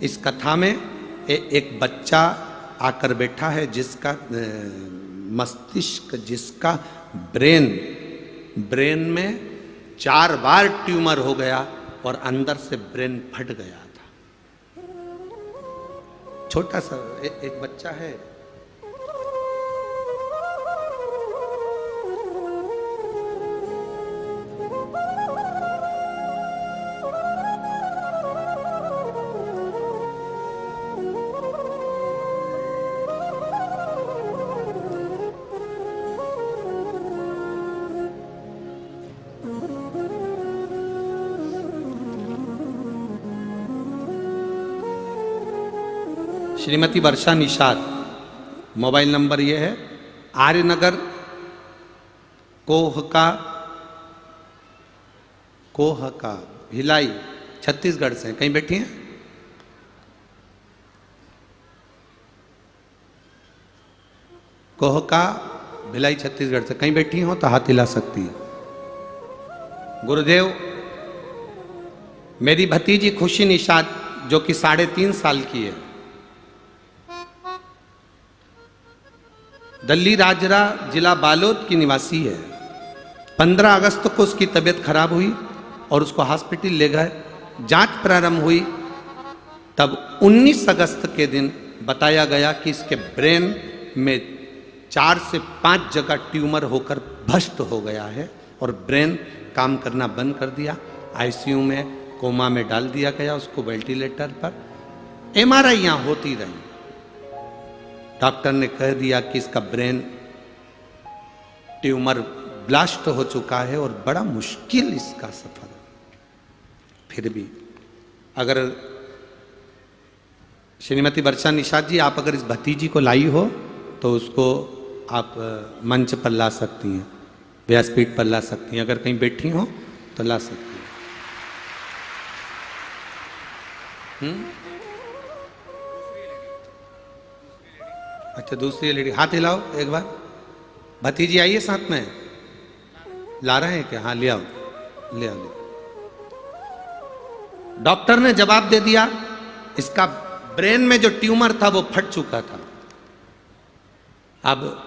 इस कथा में एक बच्चा आकर बैठा है जिसका मस्तिष्क, जिसका ब्रेन में 4 बार ट्यूमर हो गया और अंदर से ब्रेन फट गया। छोटा सा एक बच्चा है, श्रीमती वर्षा निषाद, मोबाइल नंबर ये है, आर्यनगर कोहका भिलाई छत्तीसगढ़ से। कहीं बैठी हैं? कोहका भिलाई छत्तीसगढ़ से कहीं बैठी हो तो हाथ हिला सकती है। गुरुदेव, मेरी भतीजी खुशी निषाद जो कि 3.5 साल की है, दल्ली राजरा जिला बालोद की निवासी है। 15 अगस्त को उसकी तबीयत खराब हुई और उसको हॉस्पिटल ले गए, जांच प्रारंभ हुई, तब 19 अगस्त के दिन बताया गया कि इसके ब्रेन में 4 से 5 जगह ट्यूमर होकर भ्रष्ट हो गया है और ब्रेन काम करना बंद कर दिया। आईसीयू में कोमा में डाल दिया गया, उसको वेंटिलेटर पर। एमआरआई यहाँ होती रही, डॉक्टर ने कह दिया कि इसका ब्रेन ट्यूमर ब्लास्ट हो चुका है और बड़ा मुश्किल इसका सफर। फिर भी अगर श्रीमती वर्षा निषाद जी, आप अगर इस भतीजी को लाई हो तो उसको आप मंच पर ला सकती हैं, व्यासपीठ पर ला सकती हैं। अगर कहीं बैठी हो तो ला सकती हैं। अच्छा, दूसरी लेडी, हाथ हिलाओ एक बार। भतीजी आइए साथ में। ला रहे हैं क्या? हाँ, ले आओ, ले आओ। डॉक्टर ने जवाब दे दिया, इसका ब्रेन में जो ट्यूमर था वो फट चुका था। अब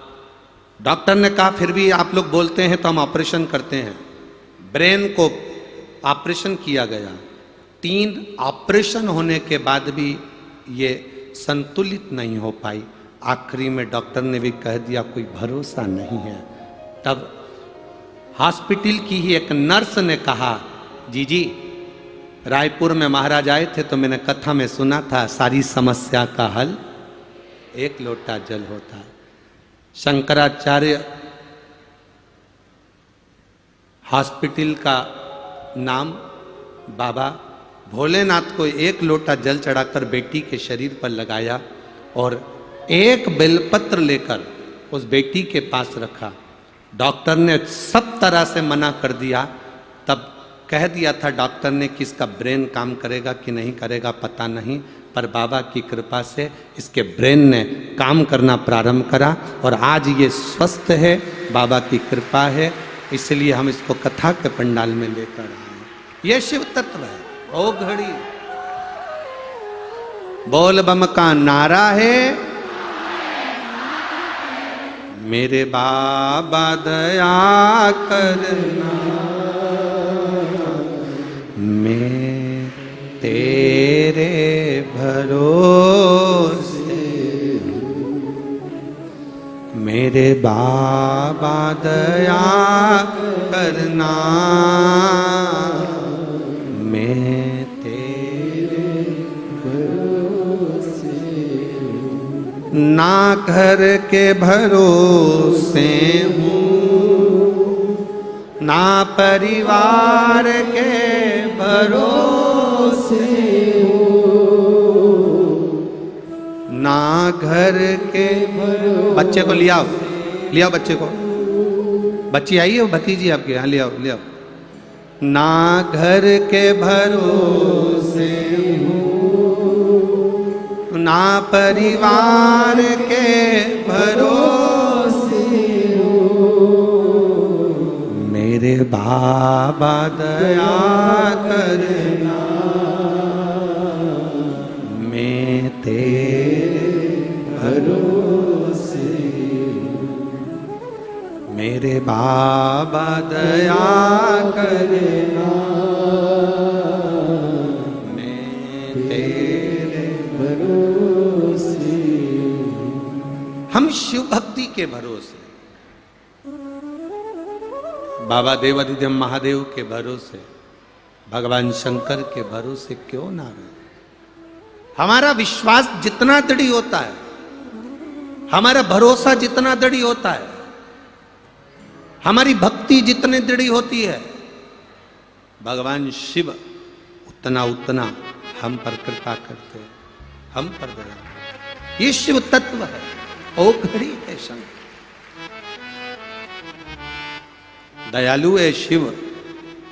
डॉक्टर ने कहा फिर भी आप लोग बोलते हैं तो हम ऑपरेशन करते हैं। ब्रेन को ऑपरेशन किया गया। 3 ऑपरेशन होने के बाद भी ये संतुलित नहीं हो पाई। आखिरी में डॉक्टर ने भी कह दिया कोई भरोसा नहीं है। तब हॉस्पिटल की ही एक नर्स ने कहा, जी रायपुर में महाराज आए थे तो मैंने कथा में सुना था सारी समस्या का हल एक लोटा जल होता है। शंकराचार्य हॉस्पिटल का नाम बाबा भोलेनाथ को एक लोटा जल चढ़ाकर बेटी के शरीर पर लगाया और एक बेलपत्र लेकर उस बेटी के पास रखा। डॉक्टर ने सब तरह से मना कर दिया। तब कह दिया था डॉक्टर ने कि इसका ब्रेन काम करेगा कि नहीं करेगा पता नहीं, पर बाबा की कृपा से इसके ब्रेन ने काम करना प्रारंभ करा और आज ये स्वस्थ है, बाबा की कृपा है। इसलिए हम इसको कथा के पंडाल में लेकर आए। ये शिव तत्व है। ओ घड़ी बोल बम का नारा है, मेरे बाबा दया करना, मैं तेरे भरोसे, मेरे बाबा दया करना, मैं तेरे भरोसे, ना घर के भरोसे हूँ, ना परिवार के भरोसे हूँ, ना घर के भरोसे। बच्चे को लियाओ, लियाओ बच्चे को, बच्ची आई है भतीजी आपके यहाँ, लियाओ लियाओ। ना घर के भरोसे हूँ, ना परिवार के भरोसे हूँ, मेरे बाबा दया करना, मैं तेरे भरोसे, मेरे बाबा दया करना, मैं तेरे भरोसे। हम शिव भक्ति के भरोसे, बाबा देवाधिदेव महादेव के भरोसे, भगवान शंकर के भरोसे क्यों ना रहे। हमारा विश्वास जितना दृढ़ होता है, हमारा भरोसा जितना दृढ़ होता है, हमारी भक्ति जितनी दृढ़ होती है, भगवान शिव उतना उतना हम पर कृपा करते हैं, हम पर दया। ये शिव तत्व है। ओ घड़ी है शंकर, दयालु है शिव,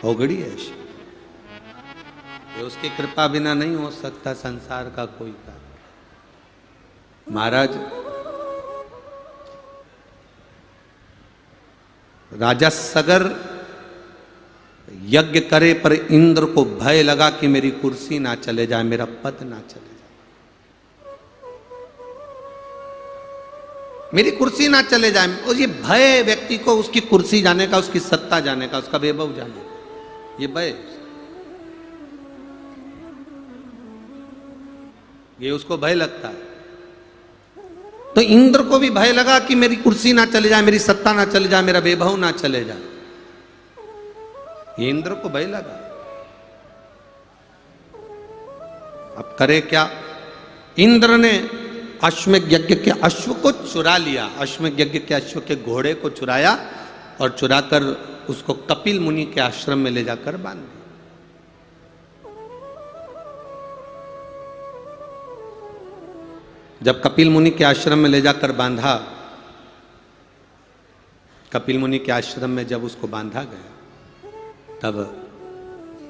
ओगड़ी है शिव। ये उसकी कृपा बिना नहीं हो सकता संसार का कोई कार्य। महाराज राजा सगर यज्ञ करे पर इंद्र को भय लगा कि मेरी कुर्सी ना चले जाए, मेरा पद ना चले जाए, मेरी कुर्सी ना चले जाए। और ये भय व्यक्ति को उसकी कुर्सी जाने का, उसकी सत्ता जाने का, उसका वैभव जाने का, ये भय, ये उसको भय लगता है। तो इंद्र को भी भय लगा कि मेरी कुर्सी ना चले जाए, मेरी सत्ता ना चले जाए, मेरा वैभव ना चले जाए। ये इंद्र को भय लगा। अब करे क्या? इंद्र ने अश्वमेध यज्ञ के अश्व को चुरा लिया, अश्वमेध यज्ञ के अश्व के घोड़े को चुराया और चुराकर उसको कपिल मुनि के आश्रम में ले जाकर बांध दिया। जब कपिल मुनि के आश्रम में ले जाकर बांधा, कपिल मुनि के आश्रम में जब उसको बांधा गया, तब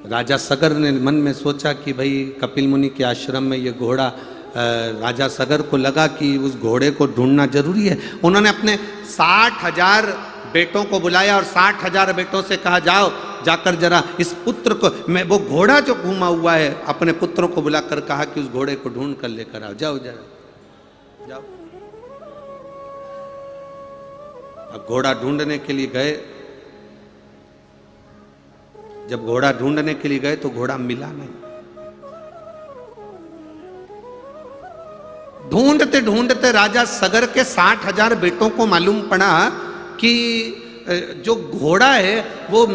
राजा सगर ने मन में सोचा कि भाई कपिल मुनि के आश्रम में ये घोड़ा, राजा सगर को लगा कि उस घोड़े को ढूंढना जरूरी है। उन्होंने अपने 60,000 बेटों को बुलाया और 60,000 बेटों से कहा जाओ जाकर जरा इस पुत्र को, मैं वो घोड़ा जो घूमा हुआ है, अपने पुत्रों को बुलाकर कहा कि उस घोड़े को ढूंढ कर लेकर आओ, जाओ जरा जाओ। अब घोड़ा ढूंढने के लिए गए। जब घोड़ा ढूंढने के लिए गए तो घोड़ा मिला नहीं। ढूंढते ढूंढते राजा सगर के 60,000 बेटों को मालूम पड़ा कि जो घोड़ा है वो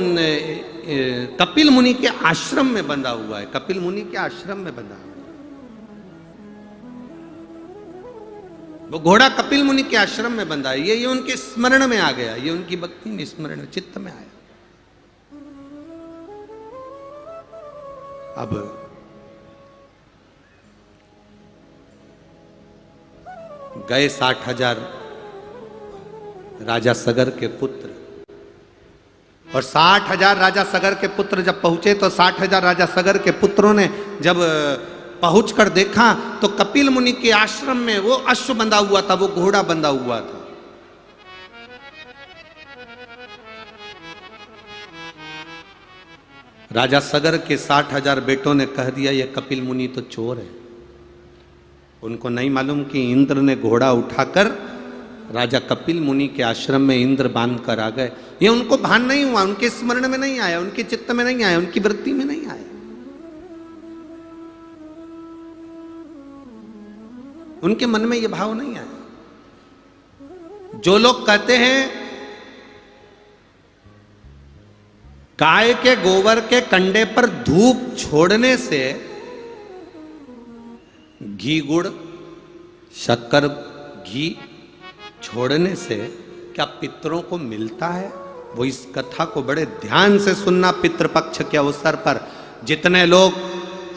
कपिल मुनि के आश्रम में बंधा हुआ है, कपिल मुनि के आश्रम में बंधा हुआ है। वो घोड़ा कपिल मुनि के आश्रम में बंधा है। ये उनके स्मरण में आ गया, ये उनकी भक्ति में स्मरण चित्त में आया। अब गए 60,000 राजा सगर के पुत्र, और 60,000 राजा सगर के पुत्र जब पहुंचे तो 60,000 राजा सगर के पुत्रों ने जब पहुंचकर देखा तो कपिल मुनि के आश्रम में वो अश्व बंधा हुआ था, वो घोड़ा बंधा हुआ था। राजा सगर के 60,000 बेटों ने कह दिया ये कपिल मुनि तो चोर है। उनको नहीं मालूम कि इंद्र ने घोड़ा उठाकर राजा कपिल मुनि के आश्रम में इंद्र बांध कर आ गए। ये उनको भान नहीं हुआ, उनके स्मरण में नहीं आया, उनके चित्त में नहीं आया, उनकी वृत्ति में नहीं आया। उनके मन में ये भाव नहीं आया। जो लोग कहते हैं गाय के गोबर के कंडे पर धूप छोड़ने से घी गुड़ शक्कर घी छोड़ने से क्या पितरों को मिलता है, वो इस कथा को बड़े ध्यान से सुनना। पितृपक्ष के अवसर पर जितने लोग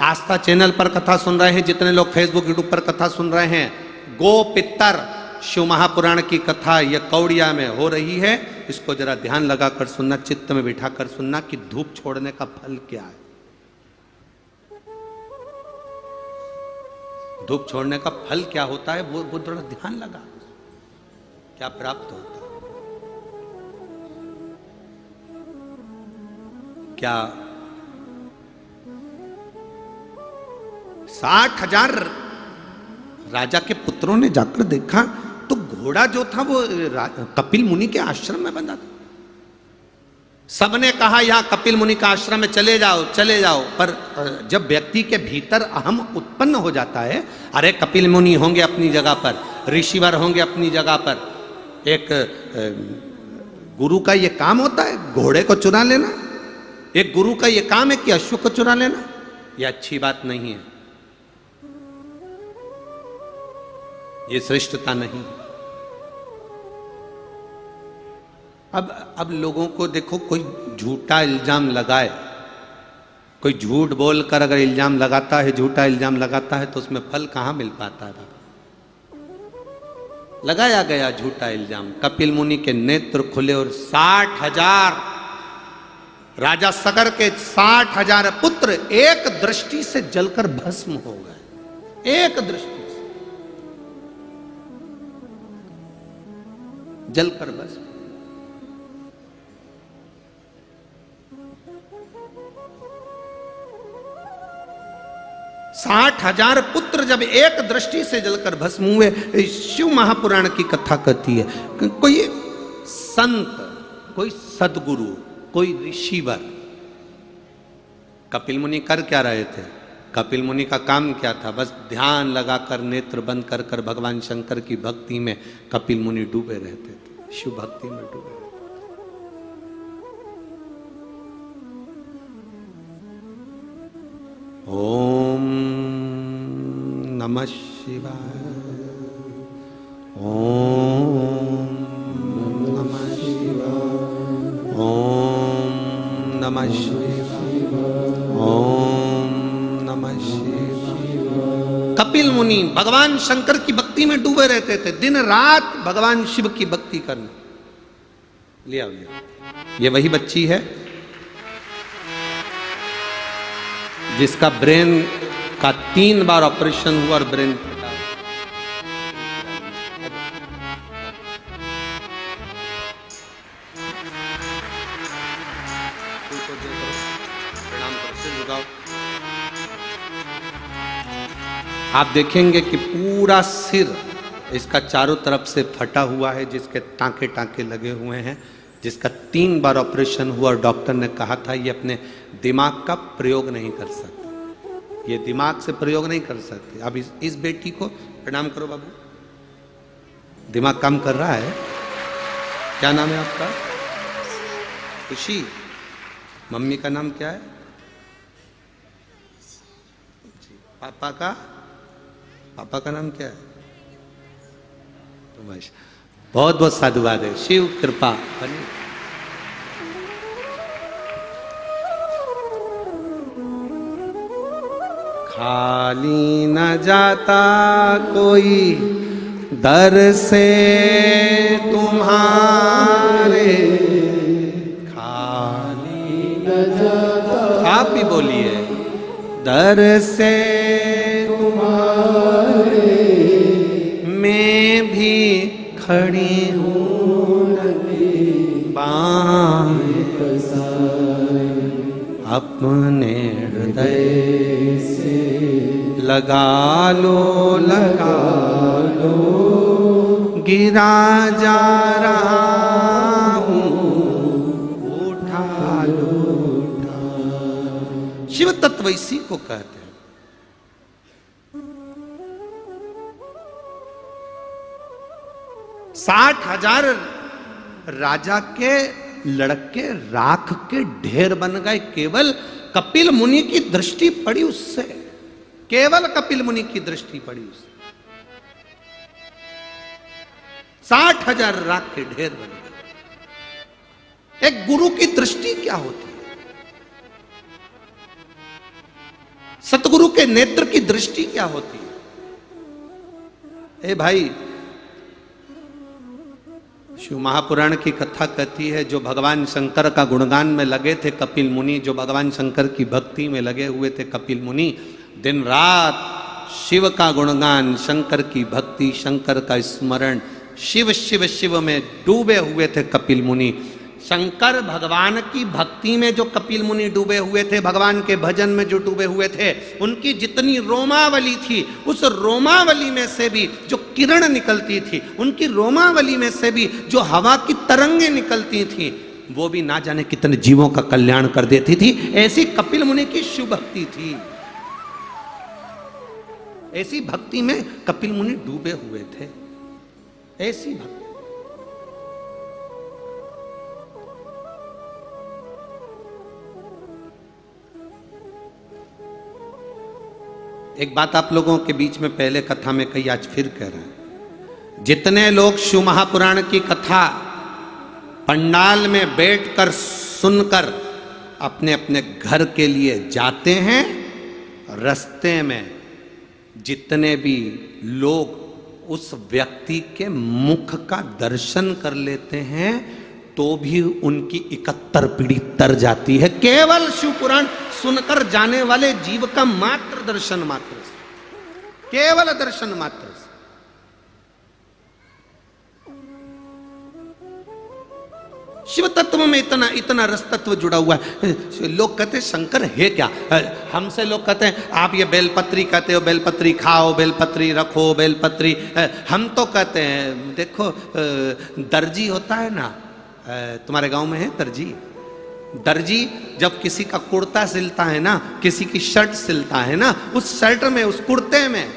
आस्था चैनल पर कथा सुन रहे हैं, जितने लोग फेसबुक यूट्यूब पर कथा सुन रहे हैं, गो पितर शिव महापुराण की कथा यह कौड़िया में हो रही है, इसको जरा ध्यान लगाकर सुनना, चित्त में बिठाकर सुनना कि धूप छोड़ने का फल क्या है। धूप छोड़ने का फल क्या होता है वो थोड़ा ध्यान लगा, क्या प्राप्त होता है। क्या 60,000 राजा के पुत्रों ने जाकर देखा तो घोड़ा जो था वो कपिल मुनि के आश्रम में बंधा था। सबने कहा यहां कपिल मुनि का आश्रम में चले जाओ चले जाओ, पर जब व्यक्ति के भीतर अहम उत्पन्न हो जाता है, अरे कपिल मुनि होंगे अपनी जगह पर, ऋषिवर होंगे अपनी जगह पर, एक गुरु का ये काम होता है घोड़े को चुरा लेना, एक गुरु का ये काम है कि अश्व को चुरा लेना, ये अच्छी बात नहीं है, ये श्रेष्ठता नहीं। अब लोगों को देखो, कोई झूठा इल्जाम लगाए, कोई झूठ बोलकर अगर इल्जाम लगाता है, झूठा इल्जाम लगाता है, तो उसमें फल कहां मिल पाता है। लगाया गया झूठा इल्जाम, कपिल मुनि के नेत्र खुले और 60,000 राजा सगर के 60,000 पुत्र एक दृष्टि से जलकर भस्म हो गए, एक दृष्टि से जलकर भस्म। साठ 60,000 पुत्र जब एक दृष्टि से जलकर भस्म हुए, शिव महापुराण की कथा कहती है, कोई संत, कोई सदगुरु, कोई ऋषिवर, कपिल मुनि कर क्या रहे थे? कपिल मुनि का काम क्या था? बस ध्यान लगाकर नेत्र बंद कर कर भगवान शंकर की भक्ति में कपिल मुनि डूबे रहते थे, शिव भक्ति में डूबे रहते थे। ओम नमः शिवाय, ओम नमः शिवाय, ओम नमः शिवाय, ओम नमः शिवाय। कपिल मुनि भगवान शंकर की भक्ति में डूबे रहते थे, दिन रात भगवान शिव की भक्ति करना। लिया ये वही बच्ची है जिसका ब्रेन का 3 बार ऑपरेशन हुआ और ब्रेन फटा। आप देखेंगे कि पूरा सिर इसका चारों तरफ से फटा हुआ है, जिसके टांके टांके लगे हुए हैं, जिसका 3 बार ऑपरेशन हुआ और डॉक्टर ने कहा था ये अपने दिमाग का प्रयोग नहीं कर सकता, ये दिमाग से प्रयोग नहीं कर सकते। अब इस बेटी को प्रणाम करो बाबू, दिमाग काम कर रहा है। क्या नाम है आपका? खुशी। मम्मी का नाम क्या है? पापा का नाम क्या है? बहुत बहुत साधुवाद है, शिव कृपा बनी। खाली न जाता कोई दर से तुम्हारे, खाली न जाता आप भी बोलिए, दर से तुम्हारे मैं भी खड़ी हूँ बाएं अपने हृदय से लगा लो गिरा जा रहा हूँ उठा लो। शिव तत्व इसी को कहते हैं। साठ 60,000 राजा के लड़के राख के ढेर बन गए, केवल कपिल मुनि की दृष्टि पड़ी उससे, केवल कपिल मुनि की दृष्टि पड़ी उससे। 60,000 राख के ढेर बन गए। एक गुरु की दृष्टि क्या होती है? सतगुरु के नेत्र की दृष्टि क्या होती है? ए भाई, शिव महापुराण की कथा कहती है, जो भगवान शंकर का गुणगान में लगे थे कपिल मुनि, जो भगवान शंकर की भक्ति में लगे हुए थे कपिल मुनि, दिन रात शिव का गुणगान, शंकर की भक्ति, शंकर का स्मरण, शिव शिव शिव में डूबे हुए थे कपिल मुनि। शंकर भगवान की भक्ति में जो कपिल मुनि डूबे हुए थे, भगवान के भजन में जो डूबे हुए थे, उनकी जितनी रोमावली थी, उस रोमावली में से भी जो किरण निकलती थी, उनकी रोमावली में से भी जो हवा की तरंगें निकलती थी, वो भी ना जाने कितने जीवों का कल्याण कर देती थी। ऐसी कपिल मुनि की शिव भक्ति थी। ऐसी भक्ति में कपिल मुनि डूबे हुए थे। ऐसी भक्ति। एक बात आप लोगों के बीच में पहले कथा में कही, आज फिर कह रहे हैं। जितने लोग शिव महापुराण की कथा पंडाल में बैठकर सुनकर अपने अपने घर के लिए जाते हैं, रास्ते में जितने भी लोग उस व्यक्ति के मुख का दर्शन कर लेते हैं, तो भी उनकी 71 पीढ़ी तर जाती है, केवल शिव पुराण सुनकर जाने वाले जीव का मात्र दर्शन मात्र से, केवल दर्शन मात्र से। शिव तत्व में इतना इतना रस तत्व जुड़ा हुआ है। लोग कहते हैं शंकर है क्या? हमसे लोग कहते हैं आप ये बेलपत्री कहते हो, बेलपत्री खाओ, बेलपत्री रखो, बेलपत्री। हम तो कहते हैं देखो, दर्जी होता है ना, तुम्हारे गांव में है दर्जी? दर्जी जब किसी का कुर्ता सिलता है ना, किसी की शर्ट सिलता है ना, उस शर्ट में, उस कुर्ते में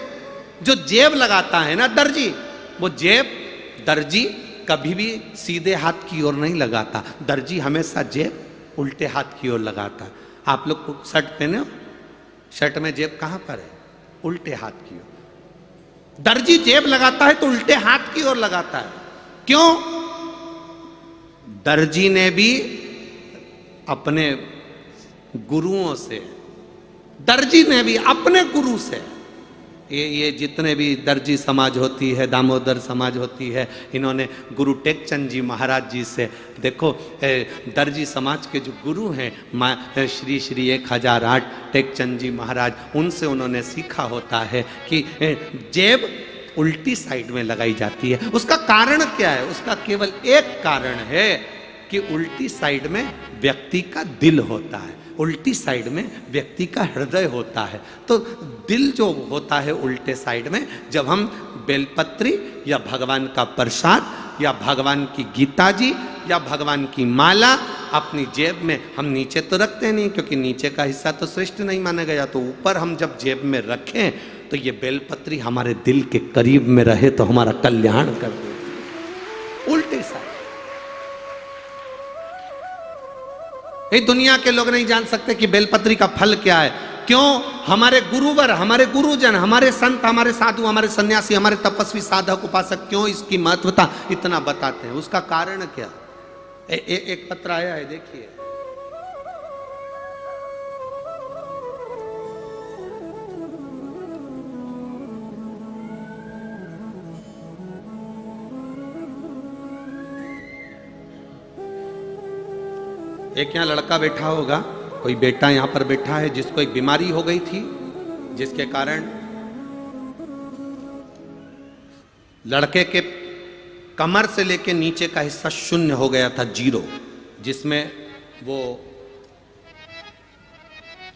जो जेब लगाता है ना दर्जी, वो जेब दर्जी कभी भी सीधे हाथ की ओर नहीं लगाता। दर्जी हमेशा जेब उल्टे हाथ की ओर लगाता है। आप लोग को शर्ट पहने हो, शर्ट में जेब कहां पर है? उल्टे हाथ की ओर। दर्जी जेब लगाता है तो उल्टे हाथ की ओर लगाता है। क्यों? दर्जी ने भी अपने गुरुओं से, दर्जी ने भी अपने गुरु से, ये जितने भी दर्जी समाज होती है, दामोदर समाज होती है, इन्होंने गुरु टेकचंद जी महाराज जी से, देखो दर्जी समाज के जो गुरु हैं श्री श्री 1008 टेकचंद जी महाराज, उनसे उन्होंने सीखा होता है कि जेब उल्टी साइड में लगाई जाती है। उसका कारण क्या है? उसका केवल एक कारण है कि उल्टी साइड में व्यक्ति का दिल होता है, उल्टी साइड में व्यक्ति का हृदय होता है। तो दिल जो होता है उल्टे साइड में, जब हम बेलपत्री या भगवान का प्रसाद या भगवान की गीता जी या भगवान की माला अपनी जेब में। हम नीचे तो रखते नहीं, क्योंकि नीचे का हिस्सा तो श्रेष्ठ नहीं माना गया, तो ऊपर हम जब जेब में रखें तो ये बेलपत्री हमारे दिल के करीब में रहे तो हमारा कल्याण कर देती। उल्टे सा ये दुनिया के लोग नहीं जान सकते कि बेलपत्री का फल क्या है। क्यों? हमारे गुरुवर, हमारे गुरुजन, हमारे संत, हमारे साधु, हमारे सन्यासी, हमारे तपस्वी, साधक, उपासक क्यों इसकी महत्वता इतना बताते हैं? उसका कारण क्या? एक पत्र आया है, देखिए। एक यहाँ लड़का बैठा होगा, कोई बेटा यहाँ पर बैठा है जिसको एक बीमारी हो गई थी, जिसके कारण लड़के के कमर से लेके नीचे का हिस्सा शून्य हो गया था, जीरो, जिसमें वो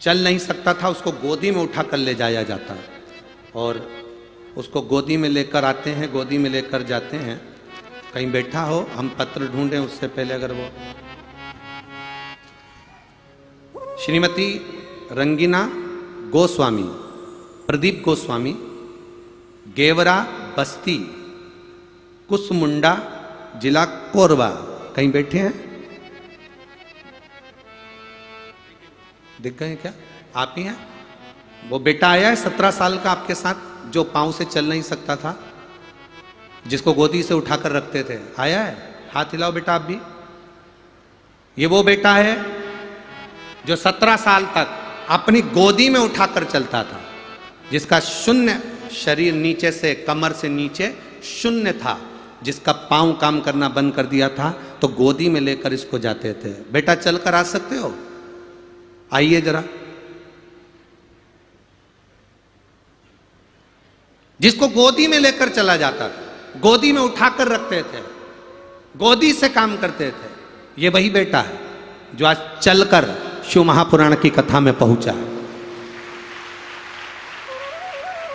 चल नहीं सकता था। उसको गोदी में उठा कर ले जाया जाता और उसको गोदी में लेकर आते हैं, गोदी में लेकर जाते हैं। कहीं बैठा हो, हम पत्र ढूंढें उससे पहले। अगर वो श्रीमती रंगीना गोस्वामी, प्रदीप गोस्वामी, गेवरा बस्ती, कुसमुंडा, जिला कोरबा, कहीं बैठे हैं? दिख गए क्या? आप ही हैं? वो बेटा आया है 17 साल का आपके साथ, जो पांव से चल नहीं सकता था, जिसको गोदी से उठाकर रखते थे, आया है? हाथ हिलाओ बेटा आप भी। ये वो बेटा है जो 17 साल तक अपनी गोदी में उठाकर चलता था, जिसका शून्य शरीर, नीचे से कमर से नीचे शून्य था, जिसका पांव काम करना बंद कर दिया था, तो गोदी में लेकर इसको जाते थे। बेटा चलकर आ सकते हो? आइए जरा। जिसको गोदी में लेकर चला जाता था, गोदी में उठाकर रखते थे, गोदी से काम करते थे, ये वही बेटा है जो आज चलकर शिव महापुराण की कथा में पहुंचा है।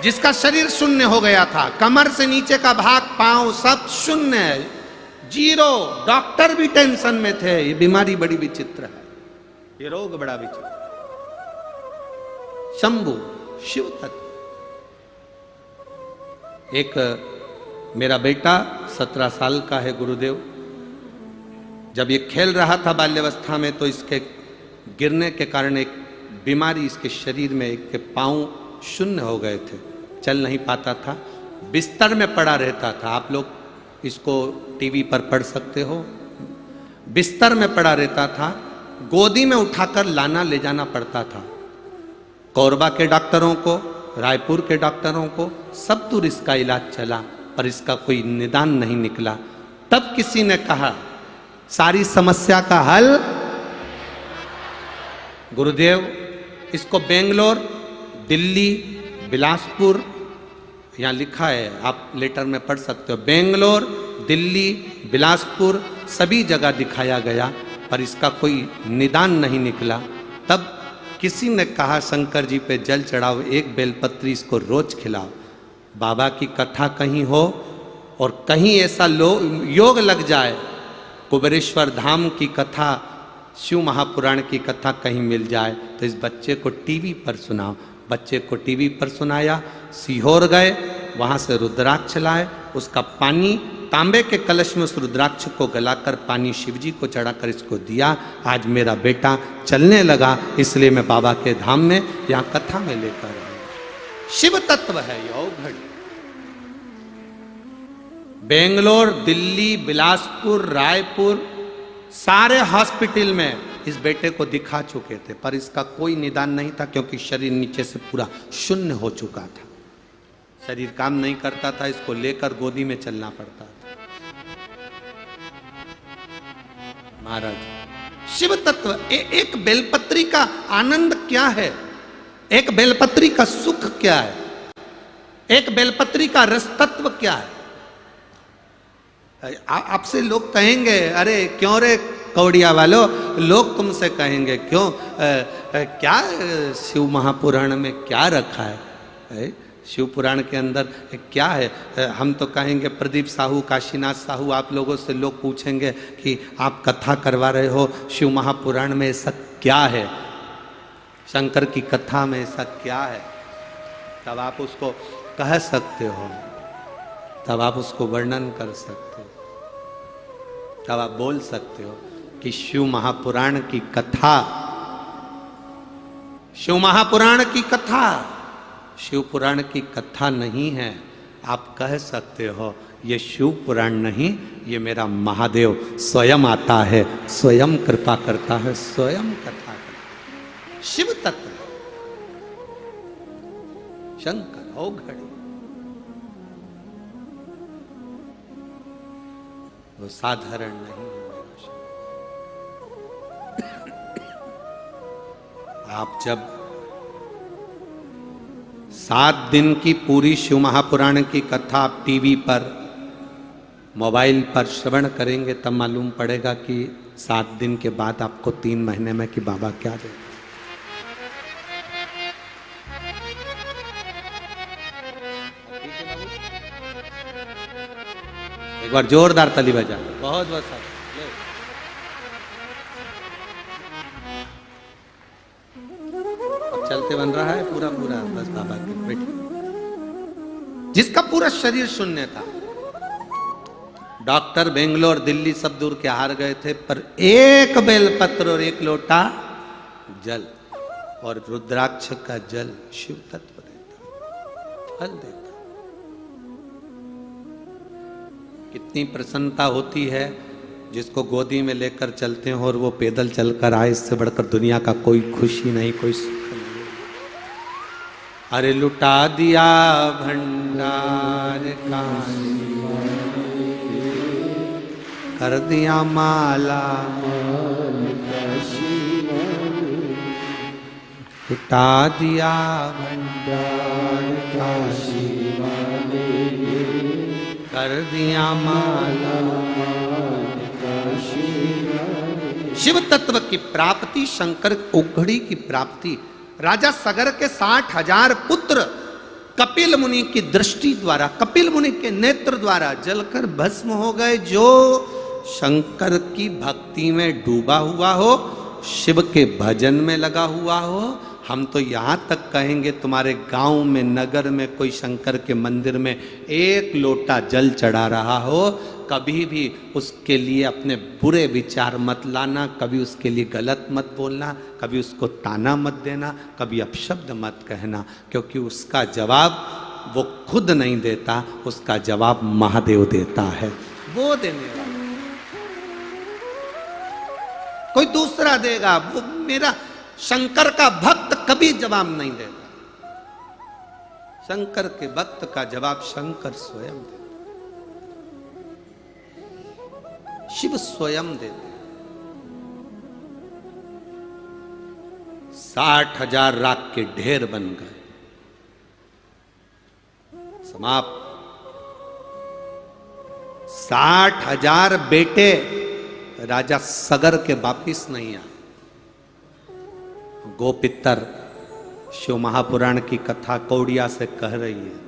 जिसका शरीर शून्य हो गया था, कमर से नीचे का भाग, पांव सब शून्य है, जीरो। डॉक्टर भी टेंशन में थे। ये बीमारी बड़ी विचित्र है, ये रोग बड़ा विचित्र। शंभु शिव तत्व। एक मेरा बेटा 17 साल का है, गुरुदेव, जब ये खेल रहा था बाल्यावस्था में, तो इसके गिरने के कारण एक बीमारी इसके शरीर में, एक के पांव शून्य हो गए थे, चल नहीं पाता था, बिस्तर में पड़ा रहता था। आप लोग इसको टीवी पर पढ़ सकते हो। बिस्तर में पड़ा रहता था, गोदी में उठाकर लाना ले जाना पड़ता था। कोरबा के डॉक्टरों को, रायपुर के डॉक्टरों को, सब दूर इसका इलाज चला, पर इसका कोई निदान नहीं निकला। तब किसी ने कहा सारी समस्या का हल, गुरुदेव, इसको बेंगलोर, दिल्ली, बिलासपुर, यहाँ लिखा है, आप लेटर में पढ़ सकते हो, बेंगलोर, दिल्ली, बिलासपुर, सभी जगह दिखाया गया, पर इसका कोई निदान नहीं निकला। तब किसी ने कहा शंकर जी पे जल चढ़ाओ, एक बेलपत्री इसको रोज खिलाओ। बाबा की कथा कहीं हो और कहीं ऐसा योग लग जाए, कुबेरेश्वर धाम की कथा, शिव महापुराण की कथा कहीं मिल जाए, तो इस बच्चे को टीवी पर सुनाओ। बच्चे को टीवी पर सुनाया, सीहोर गए, वहाँ से रुद्राक्ष लाए, उसका पानी तांबे के कलश में उस रुद्राक्ष को गलाकर पानी शिवजी को चढ़ाकर इसको दिया। आज मेरा बेटा चलने लगा, इसलिए मैं बाबा के धाम में यहाँ कथा में लेकर आया। शिव तत्व है यो घड़ी। बेंगलोर, दिल्ली, बिलासपुर, रायपुर, सारे हॉस्पिटल में इस बेटे को दिखा चुके थे, पर इसका कोई निदान नहीं था, क्योंकि शरीर नीचे से पूरा शून्य हो चुका था, शरीर काम नहीं करता था, इसको लेकर गोदी में चलना पड़ता था। महाराज, शिव तत्व, एक बेलपत्री का आनंद क्या है, एक बेलपत्री का सुख क्या है, एक बेलपत्री का रस तत्व क्या है। आपसे लोग कहेंगे, अरे क्यों रे कौड़िया वालों, लोग तुमसे कहेंगे क्यों, क्या शिव महापुराण में क्या रखा है? शिव पुराण के अंदर क्या है? हम तो कहेंगे प्रदीप साहू, काशीनाथ साहू, आप लोगों से लोग पूछेंगे कि आप कथा करवा रहे हो, शिव महापुराण में ऐसा क्या है, शंकर की कथा में ऐसा क्या है? तब आप उसको कह सकते हो, तब आप उसको वर्णन कर सकते हो, तब आप बोल सकते हो कि शिव महापुराण की कथा, शिव महापुराण की कथा शिव पुराण की कथा नहीं है। आप कह सकते हो ये शिव पुराण नहीं, ये मेरा महादेव स्वयं आता है, स्वयं कृपा करता है, स्वयं कथा करता है। शिव तत्व शंकर हो घड़ी, वो साधारण नहीं है। आप जब 7 दिन की पूरी शिव महापुराण की कथा आप टीवी पर, मोबाइल पर श्रवण करेंगे तब मालूम पड़ेगा कि 7 दिन के बाद आपको 3 महीने में कि बाबा क्या दे। एक बार जोरदार ताली बजा, बहुत बहुत सारा चलते बन रहा है पूरा पूरा बस बाबा के बेटे, जिसका पूरा शरीर शून्य था। डॉक्टर बेंगलोर दिल्ली सब दूर के हार गए थे, पर एक बेलपत्र और 1 लोटा जल और रुद्राक्ष का जल शिव तत्व देता, फल देता। कितनी प्रसन्नता होती है जिसको गोदी में लेकर चलते हो और वो पैदल चलकर आए, इससे बढ़कर दुनिया का कोई खुशी नहीं, कोई सुख नहीं। अरे लुटा दिया भंडार का, कर दिया माला, लुटा दिया भंडार का, कर दिया माला। शिव तत्व की प्राप्ति, शंकर उघड़ी की प्राप्ति, राजा सगर के 60,000 पुत्र कपिल मुनि की दृष्टि द्वारा, कपिल मुनि के नेत्र द्वारा जलकर भस्म हो गए। जो शंकर की भक्ति में डूबा हुआ हो, शिव के भजन में लगा हुआ हो, हम तो यहाँ तक कहेंगे तुम्हारे गांव में, नगर में कोई शंकर के मंदिर में 1 लोटा जल चढ़ा रहा हो, कभी भी उसके लिए अपने बुरे विचार मत लाना, कभी उसके लिए गलत मत बोलना, कभी उसको ताना मत देना, कभी अपशब्द मत कहना, क्योंकि उसका जवाब वो खुद नहीं देता, उसका जवाब महादेव देता है, वो देने वाला, कोई दूसरा देगा। वो मेरा शंकर का भक्त कभी जवाब नहीं देता, शंकर के भक्त का जवाब शंकर स्वयं देता, शिव स्वयं देते। 60,000 राख के ढेर बन गए, समाप्त। 60,000 बेटे राजा सगर के वापिस नहीं आए। गोपितर शिव महापुराण की कथा कौड़िया से कह रही है,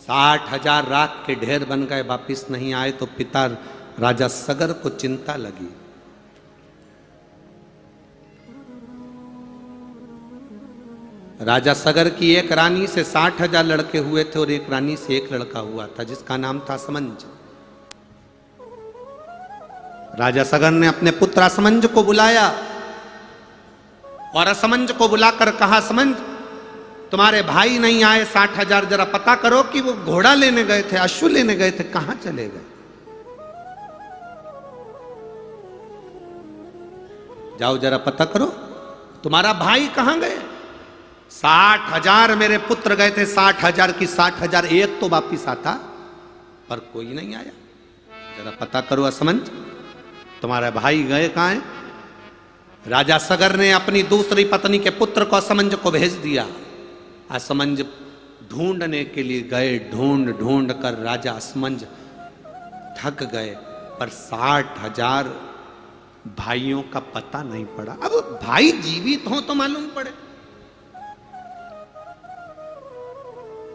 60,000 राख के ढेर बन गए, वापिस नहीं आए, तो पिता राजा सगर को चिंता लगी। राजा सगर की एक रानी से 60,000 लड़के हुए थे और एक रानी से एक लड़का हुआ था जिसका नाम था असमंज। राजा सगर ने अपने पुत्र असमंज को बुलाया और असमंज को बुलाकर कहा, असमंज तुम्हारे भाई नहीं आए 60,000, जरा पता करो कि वो घोड़ा लेने गए थे, अश्व लेने गए थे, कहां चले गए? जाओ जरा पता करो तुम्हारा भाई कहां गए। 60,000 मेरे पुत्र गए थे, 60,000 की 60,000 एक तो वापिस आता, पर कोई नहीं आया, जरा पता करो असमंज तुम्हारे भाई गए कहां हैं। राजा सगर ने अपनी दूसरी पत्नी के पुत्र को असमंज को भेज दिया। असमंज ढूंढने के लिए गए, ढूंढ ढूंढ कर राजा असमंज थक गए, पर 60,000 भाइयों का पता नहीं पड़ा। अब भाई जीवित हो तो मालूम पड़े।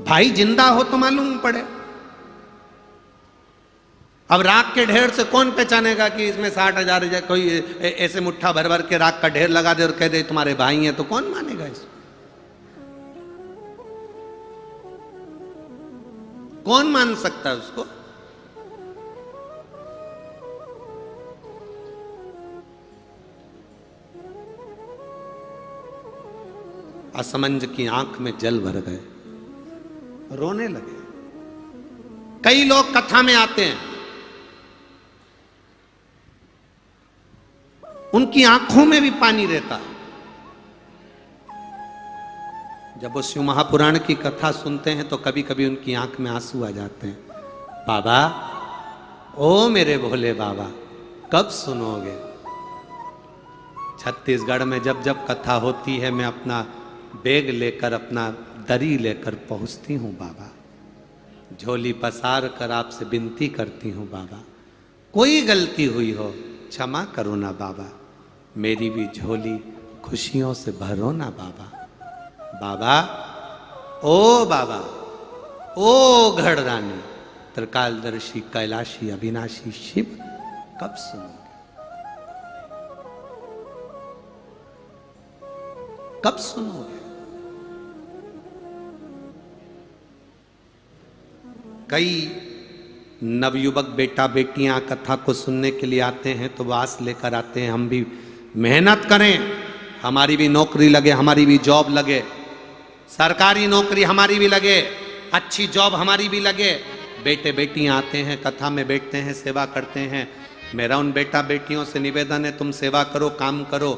भाई जिंदा हो तो मालूम पड़े। अब राख के ढेर से कौन पहचानेगा कि इसमें 60,000 कोई ऐसे मुट्ठा भर भर के राख का ढेर लगा दे और कह दे तुम्हारे भाई हैं, तो कौन मानेगा इसको? कौन मान सकता है उसको? असमंज की आंख में जल भर गए, रोने लगे। कई लोग कथा में आते हैं, उनकी आंखों में भी पानी रहता है। जब वो शिव महापुराण की कथा सुनते हैं तो कभी कभी उनकी आंख में आंसू आ जाते हैं। बाबा, ओ मेरे भोले बाबा, कब सुनोगे? छत्तीसगढ़ में जब जब कथा होती है, मैं अपना बैग लेकर, अपना दरी लेकर पहुंचती हूं बाबा, झोली पसार कर आपसे विनती करती हूं बाबा, कोई गलती हुई हो क्षमा करो ना बाबा, मेरी भी झोली खुशियों से भरो ना बाबा। बाबा, ओ बाबा, ओ घड़रानी, त्रिकालदर्शी कैलाशी अविनाशी शिव, कब सुनोगे? कब सुनोगे? कई नवयुवक बेटा बेटियां कथा को सुनने के लिए आते हैं तो वास लेकर आते हैं, हम भी मेहनत करें, हमारी भी नौकरी लगे, हमारी भी जॉब लगे, सरकारी नौकरी हमारी भी लगे, अच्छी जॉब हमारी भी लगे। बेटे बेटियां आते हैं, कथा में बैठते हैं, सेवा करते हैं। मेरा उन बेटा बेटियों से निवेदन है, तुम सेवा करो, काम करो,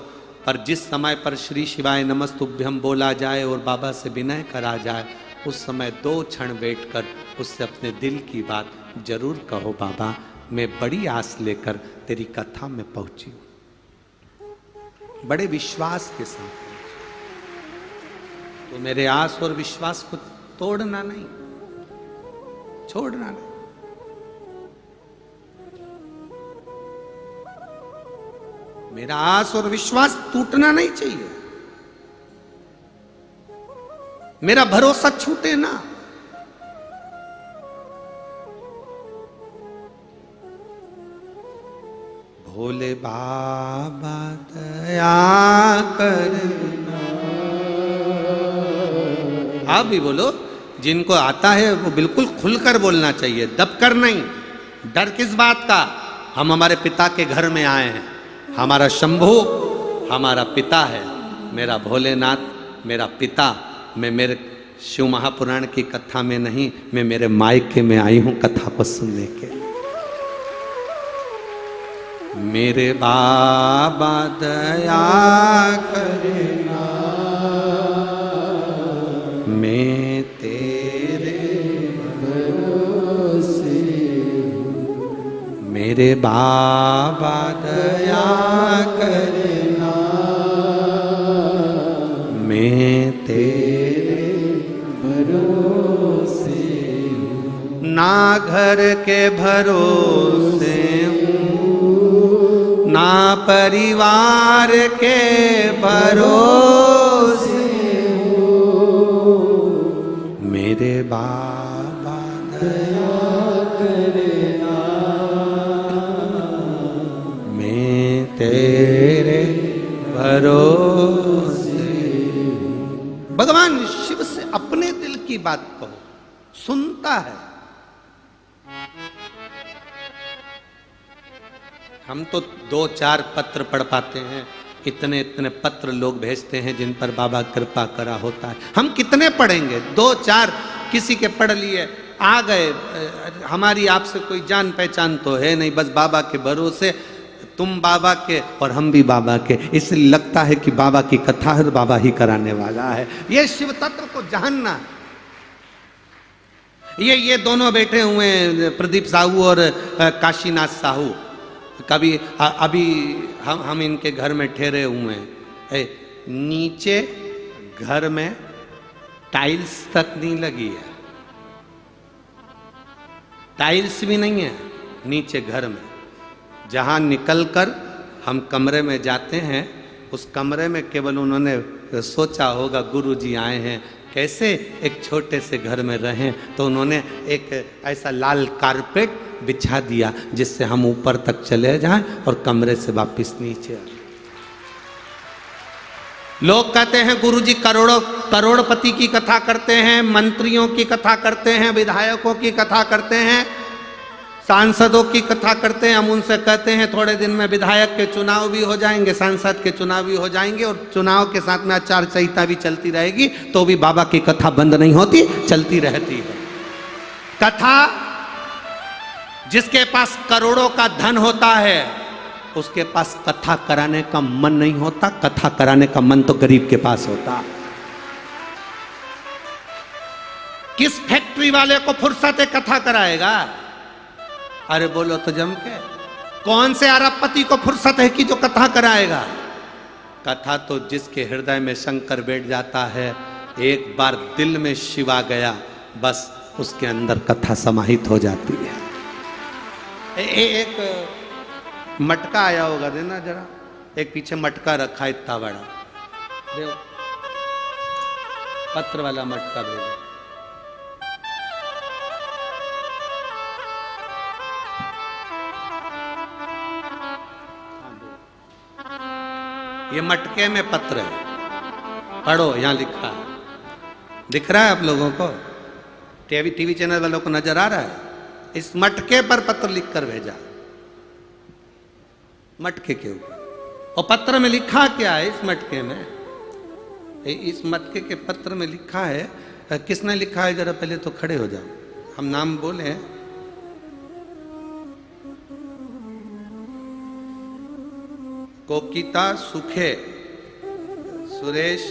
पर जिस समय पर श्री शिवाय नमस्तुभ्यम बोला जाए और बाबा से विनय करा जाए, उस समय 2 क्षण बैठकर उससे अपने दिल की बात जरूर कहो, बाबा मैं बड़ी आस लेकर तेरी कथा में पहुंची हूं, बड़े विश्वास के साथ। तो मेरे आस और विश्वास को तोड़ना नहीं, छोड़ना नहीं। मेरा आस और विश्वास टूटना नहीं चाहिए, मेरा भरोसा छूटे ना। भोले बाबा दया करना। आप भी बोलो, जिनको आता है वो बिल्कुल खुलकर बोलना चाहिए, दबकर नहीं। डर किस बात का? हम हमारे पिता के घर में आए हैं, हमारा शंभू हमारा पिता है, मेरा भोलेनाथ मेरा पिता। मैं मेरे शिव महापुराण की कथा में नहीं, मैं मेरे मायके में आई हूं कथा को सुनने के। मेरे बाबा दया करना, मैं तेरे भरोसे हूँ। मेरे बाबा दया करना, मैं तेरे भरोसे हूँ। ना घर के भरोसे ना परिवार के भरोसे हो, मेरे बाबा दया करना, मैं तेरे भरोसे। भगवान शिव से अपने दिल की बात कहो, सुनता है। हम तो 2-4 पत्र पढ़ पाते हैं, इतने इतने पत्र लोग भेजते हैं जिन पर बाबा कृपा करा होता है। हम कितने पढ़ेंगे? 2-4 किसी के पढ़ लिए, आ गए। हमारी आपसे कोई जान पहचान तो है नहीं, बस बाबा के भरोसे, तुम बाबा के और हम भी बाबा के, इसलिए लगता है कि बाबा की कथा हर बाबा ही कराने वाला है। ये शिव तत्व को जानना। ये दोनों बैठे हुए हैं, प्रदीप साहू और काशीनाथ साहू। कभी अभी हम इनके घर में ठहरे हुए हैं, नीचे घर में टाइल्स तक नहीं लगी है, टाइल्स भी नहीं है नीचे घर में। जहां निकलकर हम कमरे में जाते हैं, उस कमरे में केवल उन्होंने सोचा होगा गुरुजी आए हैं, कैसे एक छोटे से घर में रहें, तो उन्होंने एक ऐसा लाल कारपेट बिछा दिया जिससे हम ऊपर तक चले जाएं और कमरे से वापस नीचे आए। लोग कहते हैं गुरुजी करोड़पति की कथा करते हैं, मंत्रियों की कथा करते हैं, विधायकों की कथा करते हैं, सांसदों की कथा करते हैं। हम उनसे कहते हैं थोड़े दिन में विधायक के चुनाव भी हो जाएंगे, सांसद के चुनाव भी हो जाएंगे और चुनाव के साथ में आचार संहिता भी चलती रहेगी, तो भी बाबा की कथा बंद नहीं होती, चलती रहती है। कथा, जिसके पास करोड़ों का धन होता है उसके पास कथा कराने का मन नहीं होता, कथा कराने का मन तो गरीब के पास होता। किस फैक्ट्री वाले को फुर्सत है कथा कराएगा? अरे बोलो तो जम के। कौन से अरबपति को फुर्सत है कि जो कथा कराएगा? कथा तो जिसके हृदय में शंकर बैठ जाता है, एक बार दिल में शिव आ गया, बस उसके अंदर कथा समाहित हो जाती है। एक मटका आया होगा, देना जरा। एक पीछे मटका रखा इतना बड़ा, देखो पत्र वाला मटका भेजो। ये मटके में पत्र है, पढ़ो, यहां लिखा है, दिख रहा है आप लोगों को? टीवी चैनल वालों को नजर आ रहा है? इस मटके पर पत्र लिखकर भेजा, मटके के ऊपर। और पत्र में लिखा क्या है इस मटके में? इस मटके के पत्र में लिखा है, किसने लिखा है जरा पहले तो खड़े हो जाओ, हम नाम बोले। कोकिता सुखे, सुरेश,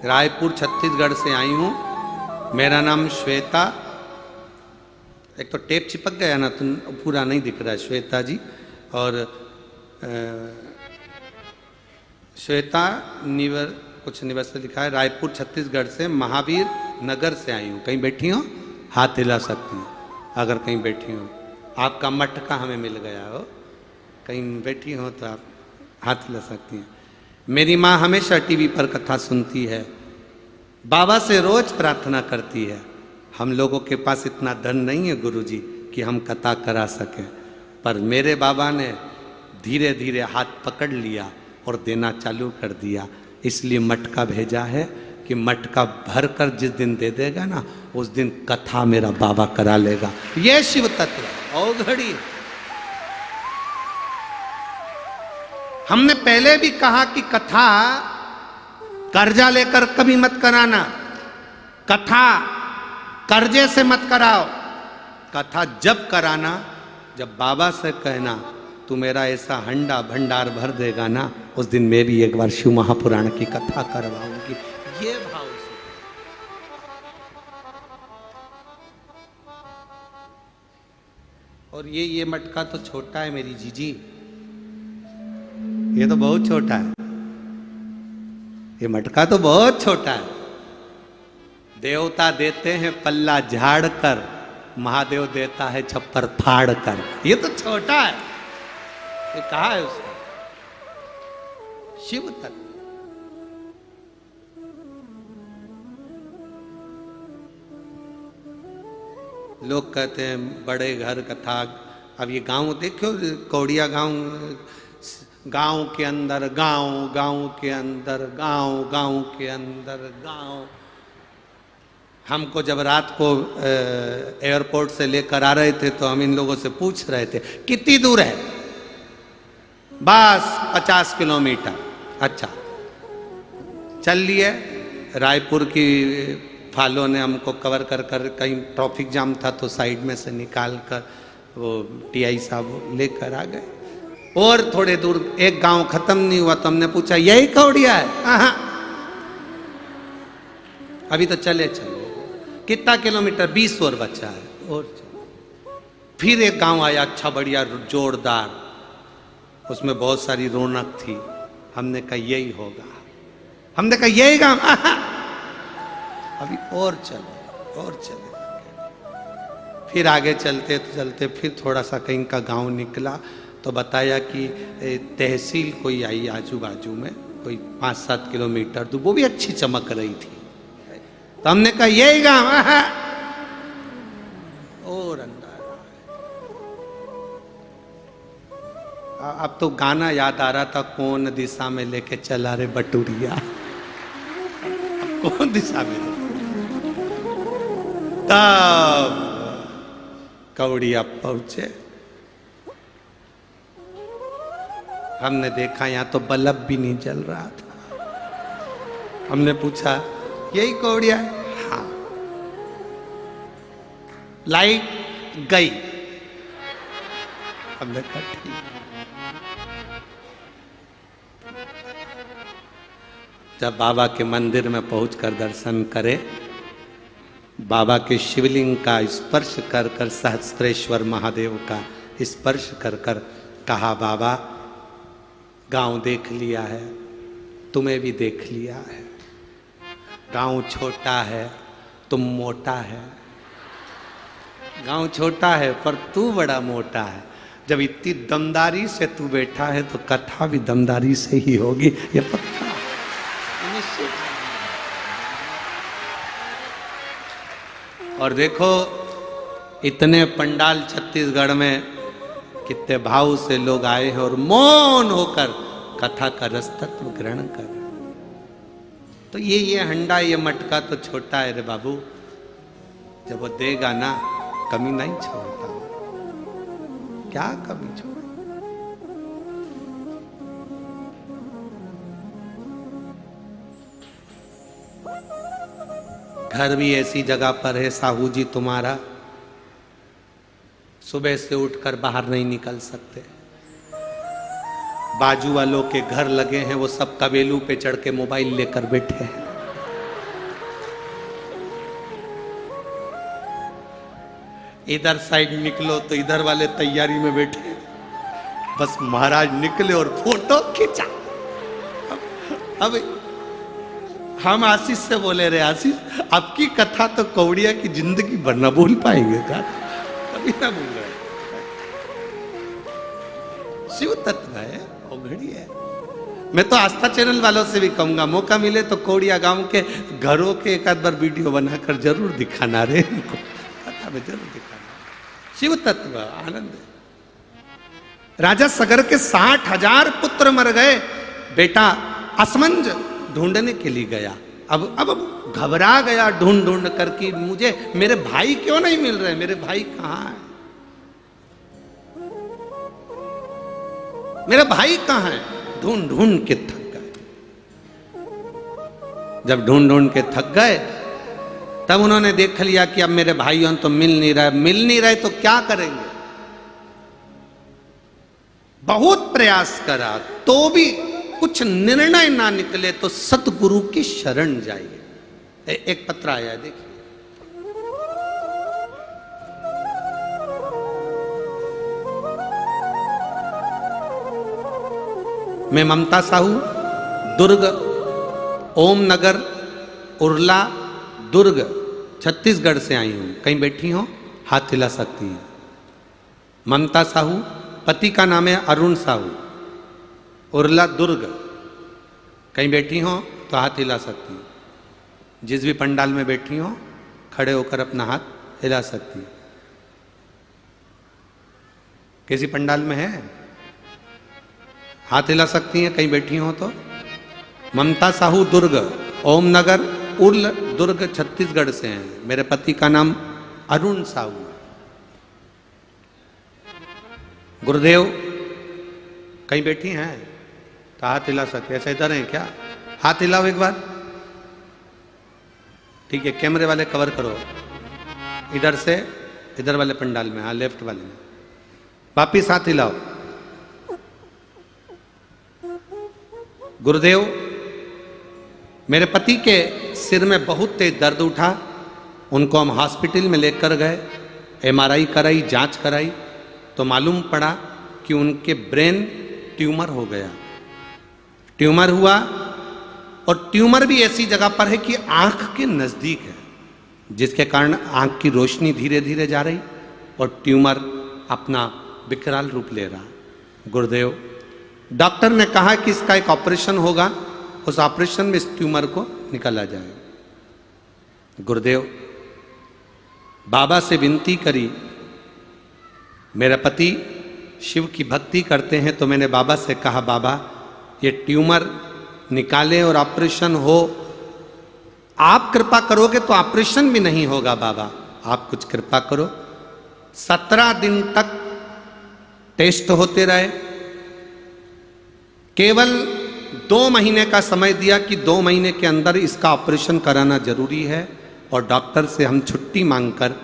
रायपुर छत्तीसगढ़ से आई हूं, मेरा नाम श्वेता। एक तो टेप चिपक गया ना, तुम पूरा नहीं दिख रहा है, श्वेता जी। और श्वेता कुछ निवर से लिखा है, रायपुर छत्तीसगढ़ से, महावीर नगर से आई हूँ। कहीं बैठी हो? हाथ हिला सकती हैं अगर कहीं बैठी हो। आपका मटका हमें मिल गया हो, कहीं बैठी हो तो आप हाथ हिला सकती हैं। मेरी माँ हमेशा टीवी पर कथा सुनती है, बाबा से रोज प्रार्थना करती है। हम लोगों के पास इतना धन नहीं है गुरुजी कि हम कथा करा सकें, पर मेरे बाबा ने धीरे धीरे हाथ पकड़ लिया और देना चालू कर दिया। इसलिए मटका भेजा है कि मटका भर कर जिस दिन दे देगा ना, उस दिन कथा मेरा बाबा करा लेगा। ये शिव तत्व और घड़ी। हमने पहले भी कहा कि कथा कर्जा लेकर कभी मत कराना, कथा कर्जे से मत कराओ। कथा जब कराना, जब बाबा से कहना तू मेरा ऐसा हंडा भंडार भर देगा ना, उस दिन मैं भी एक बार शिव महापुराण की कथा करवाऊंगी। ये भाव से। और ये मटका तो छोटा है मेरी जीजी, ये तो बहुत छोटा है, ये मटका तो बहुत छोटा है। देवता देते हैं पल्ला झाड़ कर, महादेव देता है छप्पर फाड़ कर। ये तो छोटा है, ये कहा है उसने शिव तत्व। लोग कहते हैं बड़े घर कथा। अब ये गांव देखो, कौड़िया गांव, गांव के अंदर गांव, गांव के अंदर गांव, गांव के अंदर गांव। हमको जब रात को एयरपोर्ट से लेकर आ रहे थे तो हम इन लोगों से पूछ रहे थे कितनी दूर है? बस 50 किलोमीटर। अच्छा, चल लिए। रायपुर की फालों ने हमको कवर कर कर, कहीं ट्रैफिक जाम था तो साइड में से निकाल कर वो टीआई साहब लेकर आ गए। और थोड़े दूर एक गांव खत्म नहीं हुआ तो हमने पूछा यही कौड़िया है? हाँ, अभी तो चले चले। कितना किलोमीटर? 20 और बचा है। और फिर एक गांव आया, अच्छा बढ़िया जोरदार, उसमें बहुत सारी रौनक थी। हमने कहा यही होगा, हमने कहा यही गांव। अभी और चलो और चले। फिर आगे चलते चलते फिर थोड़ा सा कहीं का गांव निकला तो बताया कि तहसील कोई आई आजू बाजू में, कोई 5-7 किलोमीटर दूर, वो भी अच्छी चमक रही थी। तो हमने कहा यही गांव है। और अंदर अब तो गाना याद आ रहा था, कौन दिशा में लेके चला रे बटुरिया, कौन दिशा में। तब कौड़िया पहुंचे, हमने देखा यहां तो बल्ब भी नहीं जल रहा था। हमने पूछा यही कौड़िया? हाँ। लाइट गई। हमने कहा ठीक। जब बाबा के मंदिर में पहुंचकर दर्शन करे, बाबा के शिवलिंग का स्पर्श कर कर, सहस्त्रेश्वर महादेव का स्पर्श कर कर कहा, बाबा गांव देख लिया है, तुम्हें भी देख लिया है। गांव छोटा है, तुम मोटा है। गांव छोटा है पर तू बड़ा मोटा है। जब इतनी दमदारी से तू बैठा है तो कथा भी दमदारी से ही होगी, ये पक्का निश्चित। और देखो इतने पंडाल छत्तीसगढ़ में कितने भाव से लोग आए हैं और मौन होकर कथा का रस तत्व ग्रहण कर। तो ये हंडा, ये मटका तो छोटा है रे बाबू, जब वो देगा ना कमी नहीं छोड़ता। क्या कमी छोड़। घर भी ऐसी जगह पर है साहू जी तुम्हारा, सुबह से उठकर बाहर नहीं निकल सकते। बाजू वालों के घर लगे हैं, वो सब कबेलू पे चढ़ के मोबाइल लेकर बैठे हैं। इधर साइड निकलो तो इधर वाले तैयारी में बैठे हैं, बस महाराज निकले और फोटो खींचा। अब हम आशीष से बोले, रे आशीष आपकी कथा तो कौड़िया की जिंदगी भर न भूल पाएंगे का, कभी ना भूल रहे। शिव तत्व है, औघड़ी है। मैं तो आस्था चैनल वालों से भी कहूंगा, मौका मिले तो कौड़िया गांव के घरों के एक आध बार वीडियो बनाकर जरूर दिखाना रे इनको, कथा में जरूर दिखाना। शिव तत्व आनंद है। राजा सगर के 60,000 पुत्र मर गए, बेटा असमंज ढूंढने के लिए गया। अब घबरा गया ढूंढ ढूंढ करके, मुझे मेरे भाई क्यों नहीं मिल रहे, मेरे भाई कहाँ है, मेरा भाई कहाँ है। ढूंढ ढूंढ के थक गए। जब ढूंढ ढूंढ के थक गए तब उन्होंने देख लिया कि अब मेरे भाइयों तो मिल नहीं रहे तो क्या करेंगे। बहुत प्रयास करा तो भी कुछ निर्णय ना निकले तो सतगुरु की शरण जाइए। एक पत्र आया देखिए। मैं ममता साहू, दुर्ग, ओम नगर, उरला, दुर्ग, छत्तीसगढ़ से आई हूं। कहीं बैठी हो हाथ हिला सकती हैं। ममता साहू, पति का नाम है अरुण साहू, उरला, दुर्ग। कहीं बैठी हो तो हाथ हिला सकती हैं। जिस भी पंडाल में बैठी हो खड़े होकर अपना हाथ हिला सकती हैं। किसी पंडाल में है हाथ हिला सकती हैं, कहीं बैठी हो तो। ममता साहू, दुर्ग, ओम नगर, उर्ल, दुर्ग, छत्तीसगढ़ से हैं। मेरे पति का नाम अरुण साहू। गुरुदेव कहीं बैठी हैं तो हाथ हिला सकते। ऐसा इधर है क्या? हाथ हिलाओ एक बार। ठीक है, कैमरे वाले कवर करो इधर से, इधर वाले पंडाल में, हाँ लेफ्ट वाले में। वापिस हाथ हिलाओ। गुरुदेव मेरे पति के सिर में बहुत तेज दर्द उठा, उनको हम हॉस्पिटल में लेकर गए, MRI कराई, जांच कराई तो मालूम पड़ा कि उनके ब्रेन ट्यूमर हो गया। ट्यूमर हुआ और ट्यूमर भी ऐसी जगह पर है कि आंख के नजदीक है, जिसके कारण आंख की रोशनी धीरे धीरे जा रही और ट्यूमर अपना विकराल रूप ले रहा। गुरुदेव, डॉक्टर ने कहा कि इसका एक ऑपरेशन होगा, उस ऑपरेशन में इस ट्यूमर को निकाला जाएगा। गुरुदेव, बाबा से विनती करी। मेरे पति शिव की भक्ति करते हैं, तो मैंने बाबा से कहा, बाबा ये ट्यूमर निकाले और ऑपरेशन हो, आप कृपा करोगे तो ऑपरेशन भी नहीं होगा। बाबा आप कुछ कृपा करो। 17 दिन तक टेस्ट होते रहे। केवल 2 महीने का समय दिया कि 2 महीने के अंदर इसका ऑपरेशन कराना जरूरी है, और डॉक्टर से हम छुट्टी मांगकर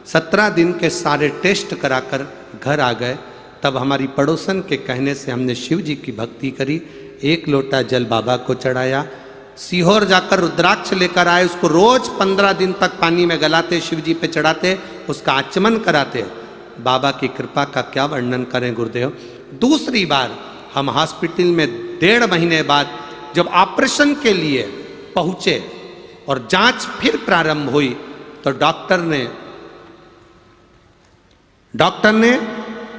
17 दिन के सारे टेस्ट कराकर घर आ गए। तब हमारी पड़ोसन के कहने से हमने शिव जी की भक्ति करी। 1 लोटा जल बाबा को चढ़ाया। सीहोर जाकर रुद्राक्ष लेकर आए, उसको रोज 15 दिन तक पानी में गलाते, शिव जी पे चढ़ाते, उसका आचमन कराते। बाबा की कृपा का क्या वर्णन करें गुरुदेव। दूसरी बार हम हॉस्पिटल में 1.5 महीने बाद जब ऑपरेशन के लिए पहुंचे और जांच फिर प्रारंभ हुई, तो डॉक्टर ने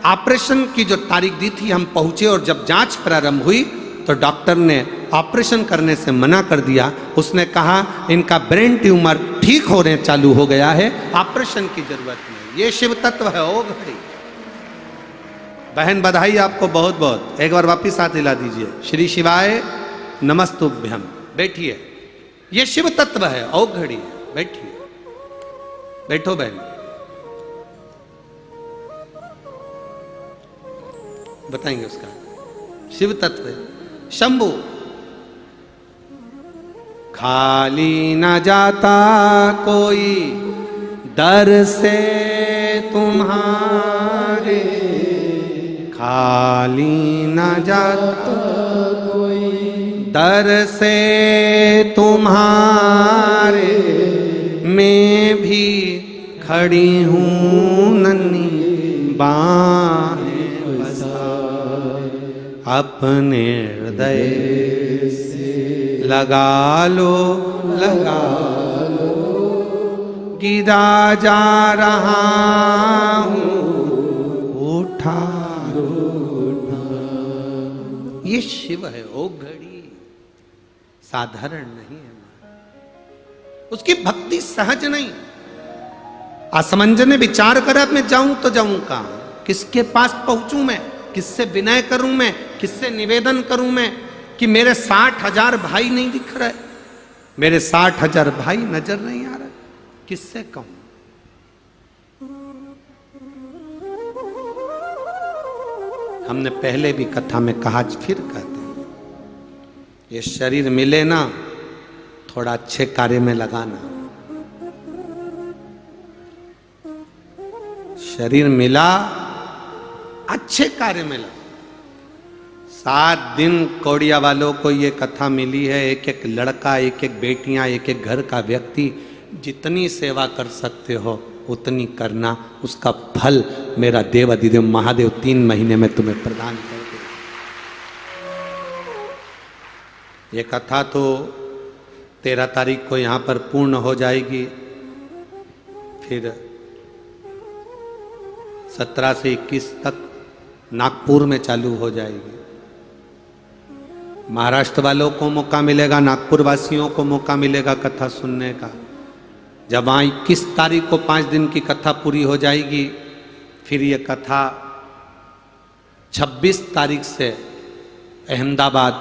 ऑपरेशन की जो तारीख दी थी, हम पहुंचे और जब जांच प्रारंभ हुई तो डॉक्टर ने ऑपरेशन करने से मना कर दिया। उसने कहा इनका ब्रेन ट्यूमर ठीक होने चालू हो गया है, ऑपरेशन की जरूरत नहीं। ये शिव तत्व है। ओ घड़ी बहन, बधाई आपको बहुत बहुत। एक बार वापिस हाथ हिला दीजिए। श्री शिवाय नमस्तुभ्यम। बैठिए, ये शिव तत्व है। ओ घड़ी बैठिए, बैठो बहन। बताएंगे उसका शिव तत्व है। शंभु खाली न जाता कोई दर से तुम्हारे, खाली न जाता कोई दर से तुम्हारे, मैं भी खड़ी हूँ नन्ही बाहें अपने हृदय से लगा लो, लगा लो। गिरा जा रहा हूँ, उठा ये शिव है। ओ घड़ी साधारण नहीं है। उसकी भक्ति सहज नहीं। असमंजन ने विचार कर, अब मैं जाऊं तो जाऊं कहां, किसके पास पहुंचूं मैं, किससे विनय करूं मैं, किससे निवेदन करूं मैं कि मेरे 60,000 भाई नहीं दिख रहे, मेरे 60,000 भाई नजर नहीं आ रहे, किससे कहूं। हमने पहले भी कथा में कहा, फिर कहते हैं, ये शरीर मिले ना, थोड़ा अच्छे कार्य में लगाना। शरीर मिला, अच्छे कार्य में लगा। 7 दिन कौड़िया वालों को ये कथा मिली है। एक एक लड़का, एक एक बेटियां, एक एक घर का व्यक्ति, जितनी सेवा कर सकते हो उतनी करना। उसका फल मेरा देव अधिदेव महादेव 3 महीने में तुम्हें प्रदान कर दे। ये कथा तो 13 तारीख को यहाँ पर पूर्ण हो जाएगी, फिर 17 से 21 तक नागपुर में चालू हो जाएगी। महाराष्ट्र वालों को मौका मिलेगा, नागपुर वासियों को मौका मिलेगा कथा सुनने का। जब वहाँ 21 तारीख को 5 दिन की कथा पूरी हो जाएगी, फिर ये कथा 26 तारीख से अहमदाबाद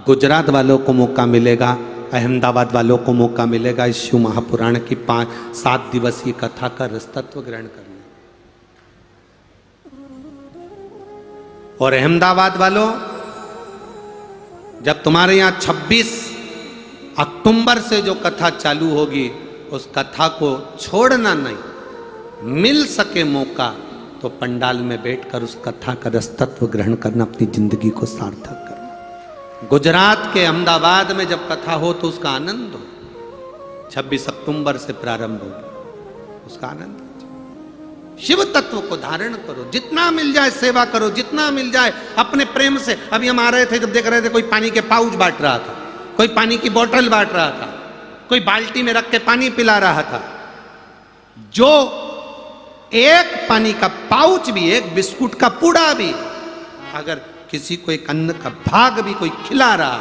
गुजरात वालों को मौका मिलेगा, अहमदाबाद वालों को मौका मिलेगा इस शिव महापुराण की 7 दिवसीय कथा का रसतत्व ग्रहण करने। और अहमदाबाद वालों, जब तुम्हारे यहाँ 26 अक्टूबर से जो कथा चालू होगी, उस कथा को छोड़ना नहीं। मिल सके मौका तो पंडाल में बैठकर उस कथा का रसतत्व ग्रहण करना, अपनी जिंदगी को सार्थक करना। गुजरात के अहमदाबाद में जब कथा हो तो उसका आनंद हो। 26 अक्टूबर से प्रारंभ होगी, उसका आनंद। शिव तत्व को धारण करो, जितना मिल जाए सेवा करो, जितना मिल जाए अपने प्रेम से। अभी हम आ रहे थे, जब देख रहे थे कोई पानी के पाउच बांट रहा था, कोई पानी की बोतल बांट रहा था, कोई बाल्टी में रख के पानी पिला रहा था। जो एक पानी का पाउच भी, एक बिस्कुट का पूड़ा भी, अगर किसी को एक अन्न का भाग भी कोई खिला रहा,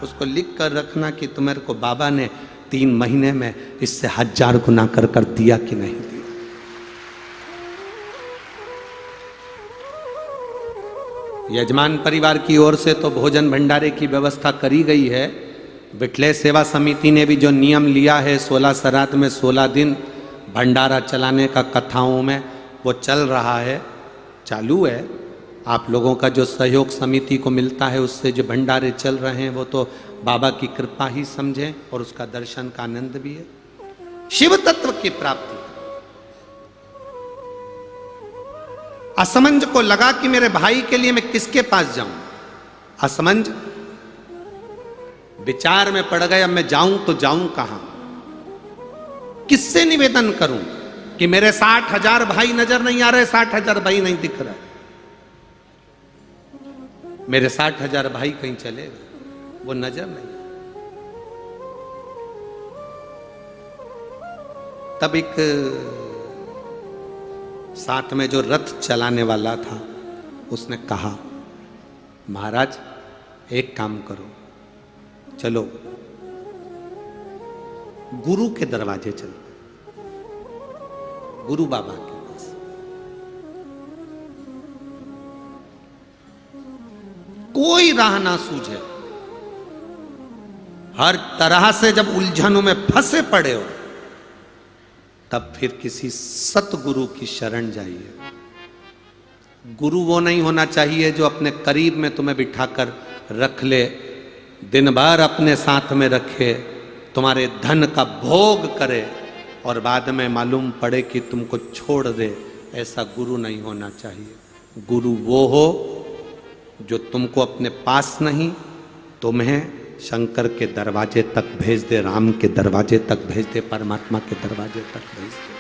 उसको लिख कर रखना कि तुम्हारे को बाबा ने 3 महीने में इससे 1000 गुना कर दिया कि नहीं दिया। यजमान परिवार की ओर से तो भोजन भंडारे की व्यवस्था करी गई है। विठले सेवा समिति ने भी जो नियम लिया है 16 श्राद्ध में 16 दिन भंडारा चलाने का कथाओं में, वो चल रहा है, चालू है। आप लोगों का जो सहयोग समिति को मिलता है उससे जो भंडारे चल रहे हैं वो तो बाबा की कृपा ही समझें और उसका दर्शन का आनंद भी है। शिव तत्व की प्राप्ति। असमंज को लगा कि मेरे भाई के लिए मैं किसके पास जाऊं। असमंज विचार में पड़ गए, अब मैं जाऊं तो जाऊं कहां, किससे निवेदन करूं कि मेरे 60,000 भाई नजर नहीं आ रहे, 60,000 भाई नहीं दिख रहा, मेरे 60,000 भाई कहीं चले गए, वो नजर नहीं। तब एक साथ में जो रथ चलाने वाला था उसने कहा, महाराज एक काम करो, चलो गुरु के दरवाजे चलो, गुरु बाबा के पास। कोई राह ना सूझे, हर तरह से जब उलझनों में फंसे पड़े हो तब फिर किसी सतगुरु की शरण जाइए। गुरु वो नहीं होना चाहिए जो अपने करीब में तुम्हें बिठाकर रख ले, दिन भर अपने साथ में रखे, तुम्हारे धन का भोग करे और बाद में मालूम पड़े कि तुमको छोड़ दे। ऐसा गुरु नहीं होना चाहिए। गुरु वो हो जो तुमको अपने पास नहीं, तुम्हें शंकर के दरवाजे तक भेज दे, राम के दरवाजे तक भेज दे, परमात्मा के दरवाजे तक भेज दे।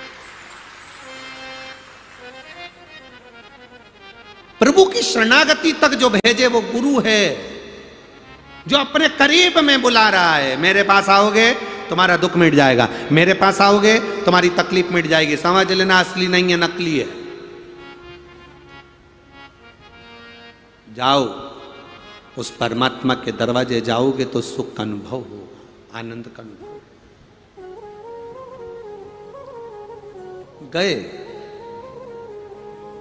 प्रभु की शरणागति तक जो भेजे वो गुरु है, जो अपने करीब में बुला रहा है। मेरे पास आओगे तुम्हारा दुख मिट जाएगा, मेरे पास आओगे तुम्हारी तकलीफ मिट जाएगी। समझ लेना असली नहीं है, नकली है। जाओ उस परमात्मा के दरवाजे जाओगे तो सुख का अनुभव होगा, आनंद का अनुभव। गए,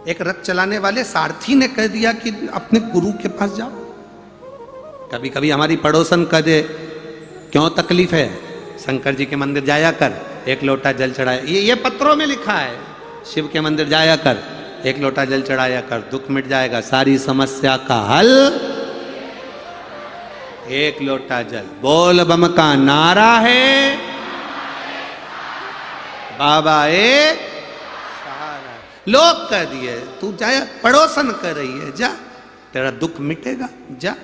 एक रथ चलाने वाले सारथी ने कह दिया कि अपने गुरु के पास जाओ। कभी कभी हमारी पड़ोसन कह दे, क्यों तकलीफ है, शंकर जी के मंदिर जाया कर, 1 लोटा जल चढ़ाया। ये पत्रों में लिखा है, शिव के मंदिर जाया कर, 1 लोटा जल चढ़ाया कर, दुख मिट जाएगा, सारी समस्या का हल 1 लोटा जल। बोल बम का नारा है, बाबा एक सहारा। लोग कह दिए तू जाया, पड़ोसन कर रही है, जा तेरा दुख मिटेगा, जा।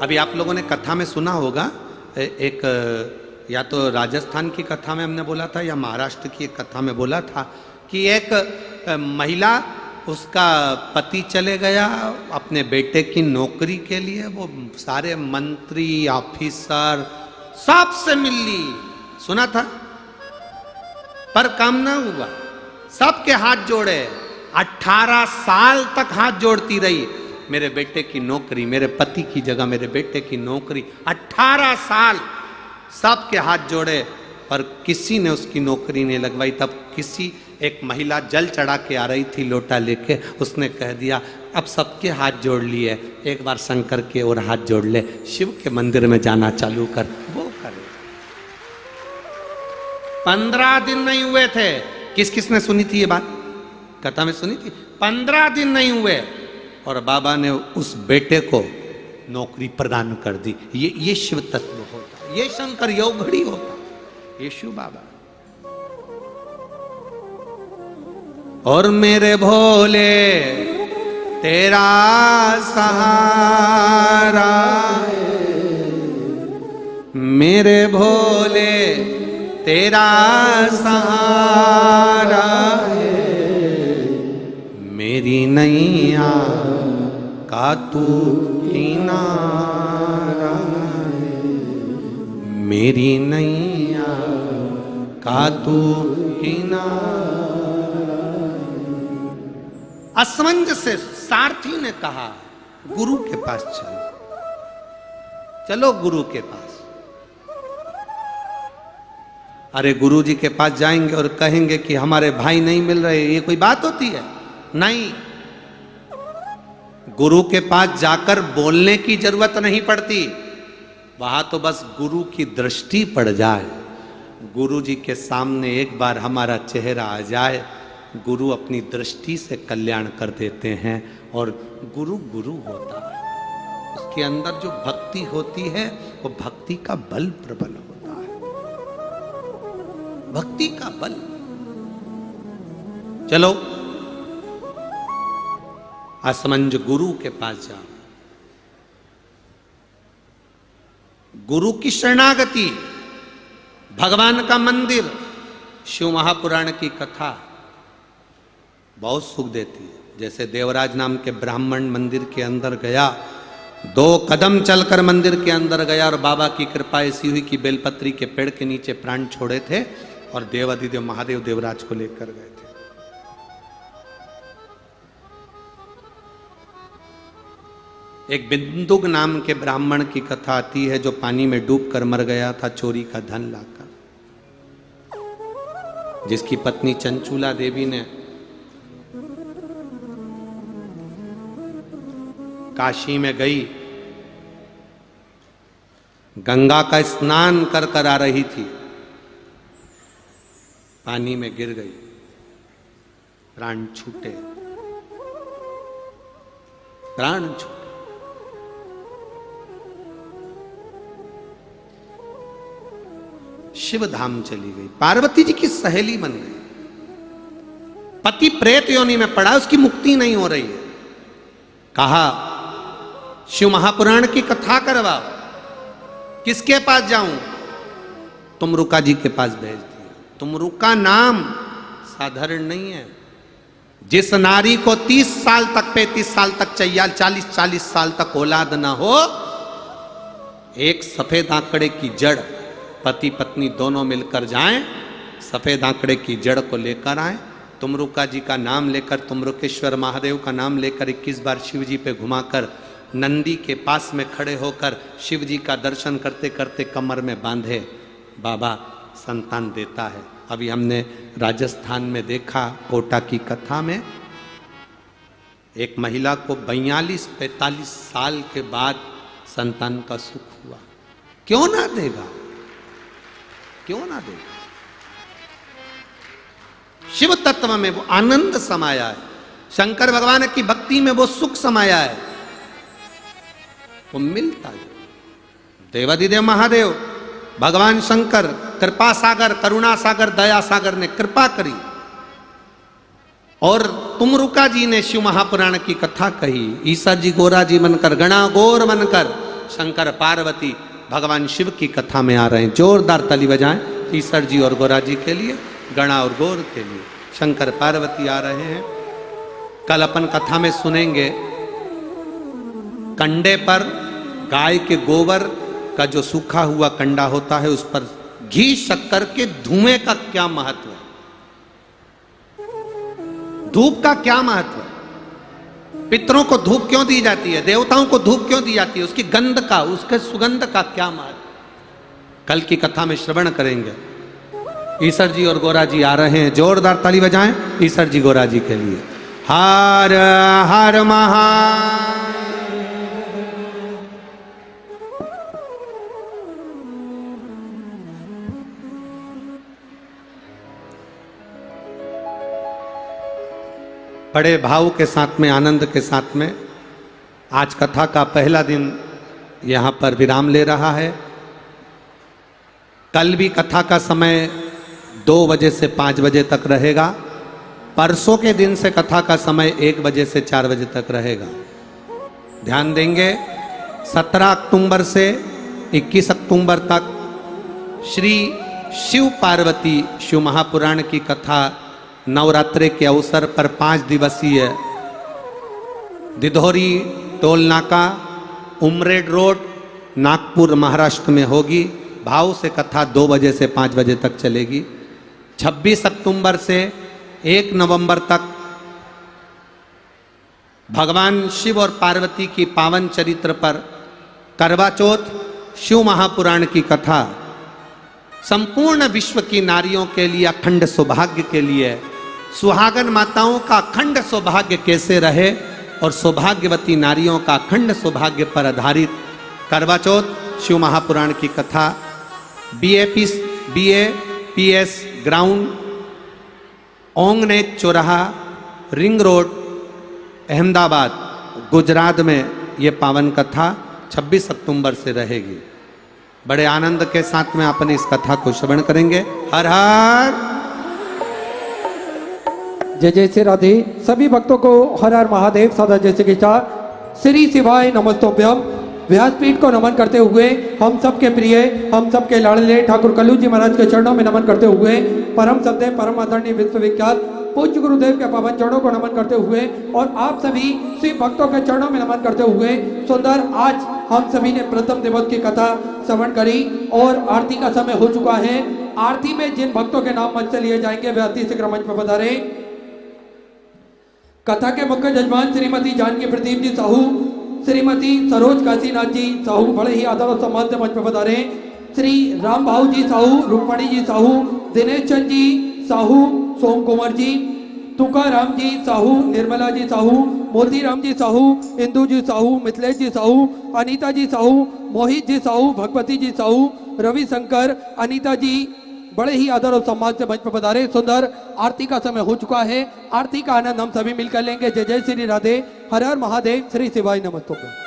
अभी आप लोगों ने कथा में सुना होगा, एक या तो राजस्थान की कथा में हमने बोला था या महाराष्ट्र की एक कथा में बोला था कि एक महिला, उसका पति चले गया अपने बेटे की नौकरी के लिए, वो सारे मंत्री ऑफिसर सबसे मिल ली, सुना था, पर काम ना हुआ। सबके हाथ जोड़े, 18 साल तक हाथ जोड़ती रही, मेरे बेटे की नौकरी, मेरे पति की जगह मेरे बेटे की नौकरी। 18 साल सबके हाथ जोड़े पर किसी ने उसकी नौकरी नहीं लगवाई। तब किसी एक महिला जल चढ़ा के आ रही थी लोटा लेके, उसने कह दिया अब सबके हाथ जोड़ लिए, एक बार शंकर के और हाथ जोड़ ले, शिव के मंदिर में जाना चालू कर। वो करे। 15 दिन नहीं हुए थे, किस किसने सुनी थी ये बात, कथा में सुनी थी। 15 दिन नहीं हुए और बाबा ने उस बेटे को नौकरी प्रदान कर दी। ये शिव तत्व होता, ये शंकर योगड़ी होता, ये शिव बाबा। और मेरे भोले तेरा सहारा, मेरे भोले तेरा सहारा, मेरी नैया का तू किनारा, मेरी नैया कहा तू ही ना। असमंजस से सारथी ने कहा गुरु के पास चलो, चलो गुरु के पास। अरे गुरु जी के पास जाएंगे और कहेंगे कि हमारे भाई नहीं मिल रहे, ये कोई बात होती है? नहीं, गुरु के पास जाकर बोलने की जरूरत नहीं पड़ती, वहां तो बस गुरु की दृष्टि पड़ जाए, गुरु जी के सामने एक बार हमारा चेहरा आ जाए, गुरु अपनी दृष्टि से कल्याण कर देते हैं और गुरु गुरु होता है। उसके अंदर जो भक्ति होती है वो भक्ति का बल प्रबल होता है, भक्ति का बल। चलो असमंज गुरु के पास जाओ, गुरु की शरणागति, भगवान का मंदिर, शिव महापुराण की कथा बहुत सुख देती है। जैसे देवराज नाम के ब्राह्मण मंदिर के अंदर गया, 2 कदम चलकर मंदिर के अंदर गया और बाबा की कृपा ऐसी हुई कि बेलपत्री के पेड़ के नीचे प्राण छोड़े थे और देवाधिदेव महादेव देवराज को लेकर गए थे। एक बिंदुक नाम के ब्राह्मण की कथा आती है जो पानी में डूबकर मर गया था चोरी का धन लाकर, जिसकी पत्नी चंचूला देवी ने काशी में गई, गंगा का स्नान कर कर आ रही थी, पानी में गिर गई, प्राण छूटे, प्राण छूटे। शिव धाम चली गई, पार्वती जी की सहेली बन गई, पति प्रेत योनि में पड़ा, उसकी मुक्ति नहीं हो रही है। कहा शिव महापुराण की कथा करवाओ, किसके पास जाऊं? तुमरुका जी के पास भेज दिया। तुमरुका नाम साधारण नहीं है। जिस नारी को 30 साल तक 35 साल तक चाहिए, 40 साल तक औलाद ना हो, एक सफेद आंकड़े की जड़, पति पत्नी दोनों मिलकर जाएं, सफेद आंकड़े की जड़ को लेकर आए, तुमरुका जी का नाम लेकर, तुमरुकेश्वर महादेव का नाम लेकर 21 बार शिव जी पे घुमाकर, नंदी के पास में खड़े होकर शिव जी का दर्शन करते करते कमर में बांधे, बाबा संतान देता है। अभी हमने राजस्थान में देखा, कोटा की कथा में एक महिला को 42-45 साल के बाद संतान का सुख हुआ। क्यों ना देगा, क्यों ना देगा? शिव तत्व में वो आनंद समाया है, शंकर भगवान की भक्ति में वो सुख समाया है, वो मिलता है। देवाधिदेव महादेव, भगवान शंकर, कृपा सागर, करुणा सागर, दया सागर ने कृपा करी और तुमरुका जी ने शिव महापुराण की कथा कही। ईश्वर जी गोरा जी बनकर, गणा गोर बनकर शंकर पार्वती भगवान शिव की कथा में आ रहे हैं। जोरदार ताली बजाएं ईश्वर जी और गोरा जी के लिए, गणा और गौर के लिए। शंकर पार्वती आ रहे हैं। कल अपन कथा में सुनेंगे, कंडे पर गाय के गोबर का जो सूखा हुआ कंडा होता है, उस पर घी शक्कर के धुएं का क्या महत्व है, धूप का क्या महत्व है, पितरों को धूप क्यों दी जाती है, देवताओं को धूप क्यों दी जाती है, उसकी गंध का, उसके सुगंध का क्या महत्व, कल की कथा में श्रवण करेंगे। ईश्वर जी और गोरा जी आ रहे हैं। जोरदार ताली बजाएं ईश्वर जी गोरा जी के लिए। हर हर महा। बड़े भाव के साथ में, आनंद के साथ में आज कथा का पहला दिन यहाँ पर विराम ले रहा है। कल भी कथा का समय 2 बजे से 5 बजे तक रहेगा। परसों के दिन से कथा का समय 1 बजे से 4 बजे तक रहेगा। ध्यान देंगे, 17 अक्टूबर से 21 अक्टूबर तक श्री शिव पार्वती शिव महापुराण की कथा नवरात्रे के अवसर पर 5 दिवसीय दिधौरी टोल नाका, उमरेड रोड, नागपुर महाराष्ट्र में होगी। भाव से कथा 2 बजे से 5 बजे तक चलेगी। 26 अक्टूबर से 1 नवंबर तक भगवान शिव और पार्वती की पावन चरित्र पर करवा चौथ शिव महापुराण की कथा संपूर्ण विश्व की नारियों के लिए अखंड सौभाग्य के लिए, सुहागन माताओं का अखंड सौभाग्य कैसे रहे और सौभाग्यवती नारियों का अखंड सौभाग्य पर आधारित करवा चौथ शिव महापुराण की कथा BAPS ग्राउंड, ओंगनेक चौराहा, रिंग रोड, अहमदाबाद, गुजरात में ये पावन कथा 26 अक्टूबर से रहेगी। बड़े आनंद के साथ में अपने इस कथा को श्रवण करेंगे। हर हर जय जय श्री राधे। सभी भक्तों को हर हर महादेव सदा जैसे की चाह श्री शिवाय नमस्तोभ्यम। व्यासपीठ को नमन करते हुए हम सबके प्रिय, हम सबके लाडले ठाकुर कल्लू जी महाराज के चरणों में नमन करते हुए परम सत्य परम आदरणीय विश्वविख्यात पूज्य गुरुदेव के पावन चरणों को नमन करते हुए और आप सभी शिव भक्तों के चरणों में नमन करते हुए सुंदर आज हम सभी ने प्रथम दिवस की कथा श्रवण करी और आरती का समय हो चुका है। आरती में जिन भक्तों के नाम मंच से लिए जाएंगे वे अति शीघ्र मंच पर पधारे। कथा के मुख्य जजमान श्रीमती जानकी प्रदीप जी साहू, श्रीमती सरोज काशीनाथ जी साहू बड़े ही आदर और सम्मान से मंच पर पधारे। श्री राम भाऊ जी साहू, रुक्मणी जी साहू, दिनेश चंद जी साहू, सोम कुमार जी, तुकाराम जी साहू, निर्मला जी साहू, मोतीराम जी साहू, इंदू जी साहू, मिथिलेश जी साहू, अनीता जी साहू, मोहित जी साहू, भगवती जी साहू, रविशंकर, अनीता जी बड़े ही आदर और सम्मान से मंच पर पधारे। सुंदर आरती का समय हो चुका है। आरती का आनंद हम सभी मिलकर लेंगे। जय जय श्री राधे। हर हर महादेव। श्री शिवाय नमस्तोभ्यम।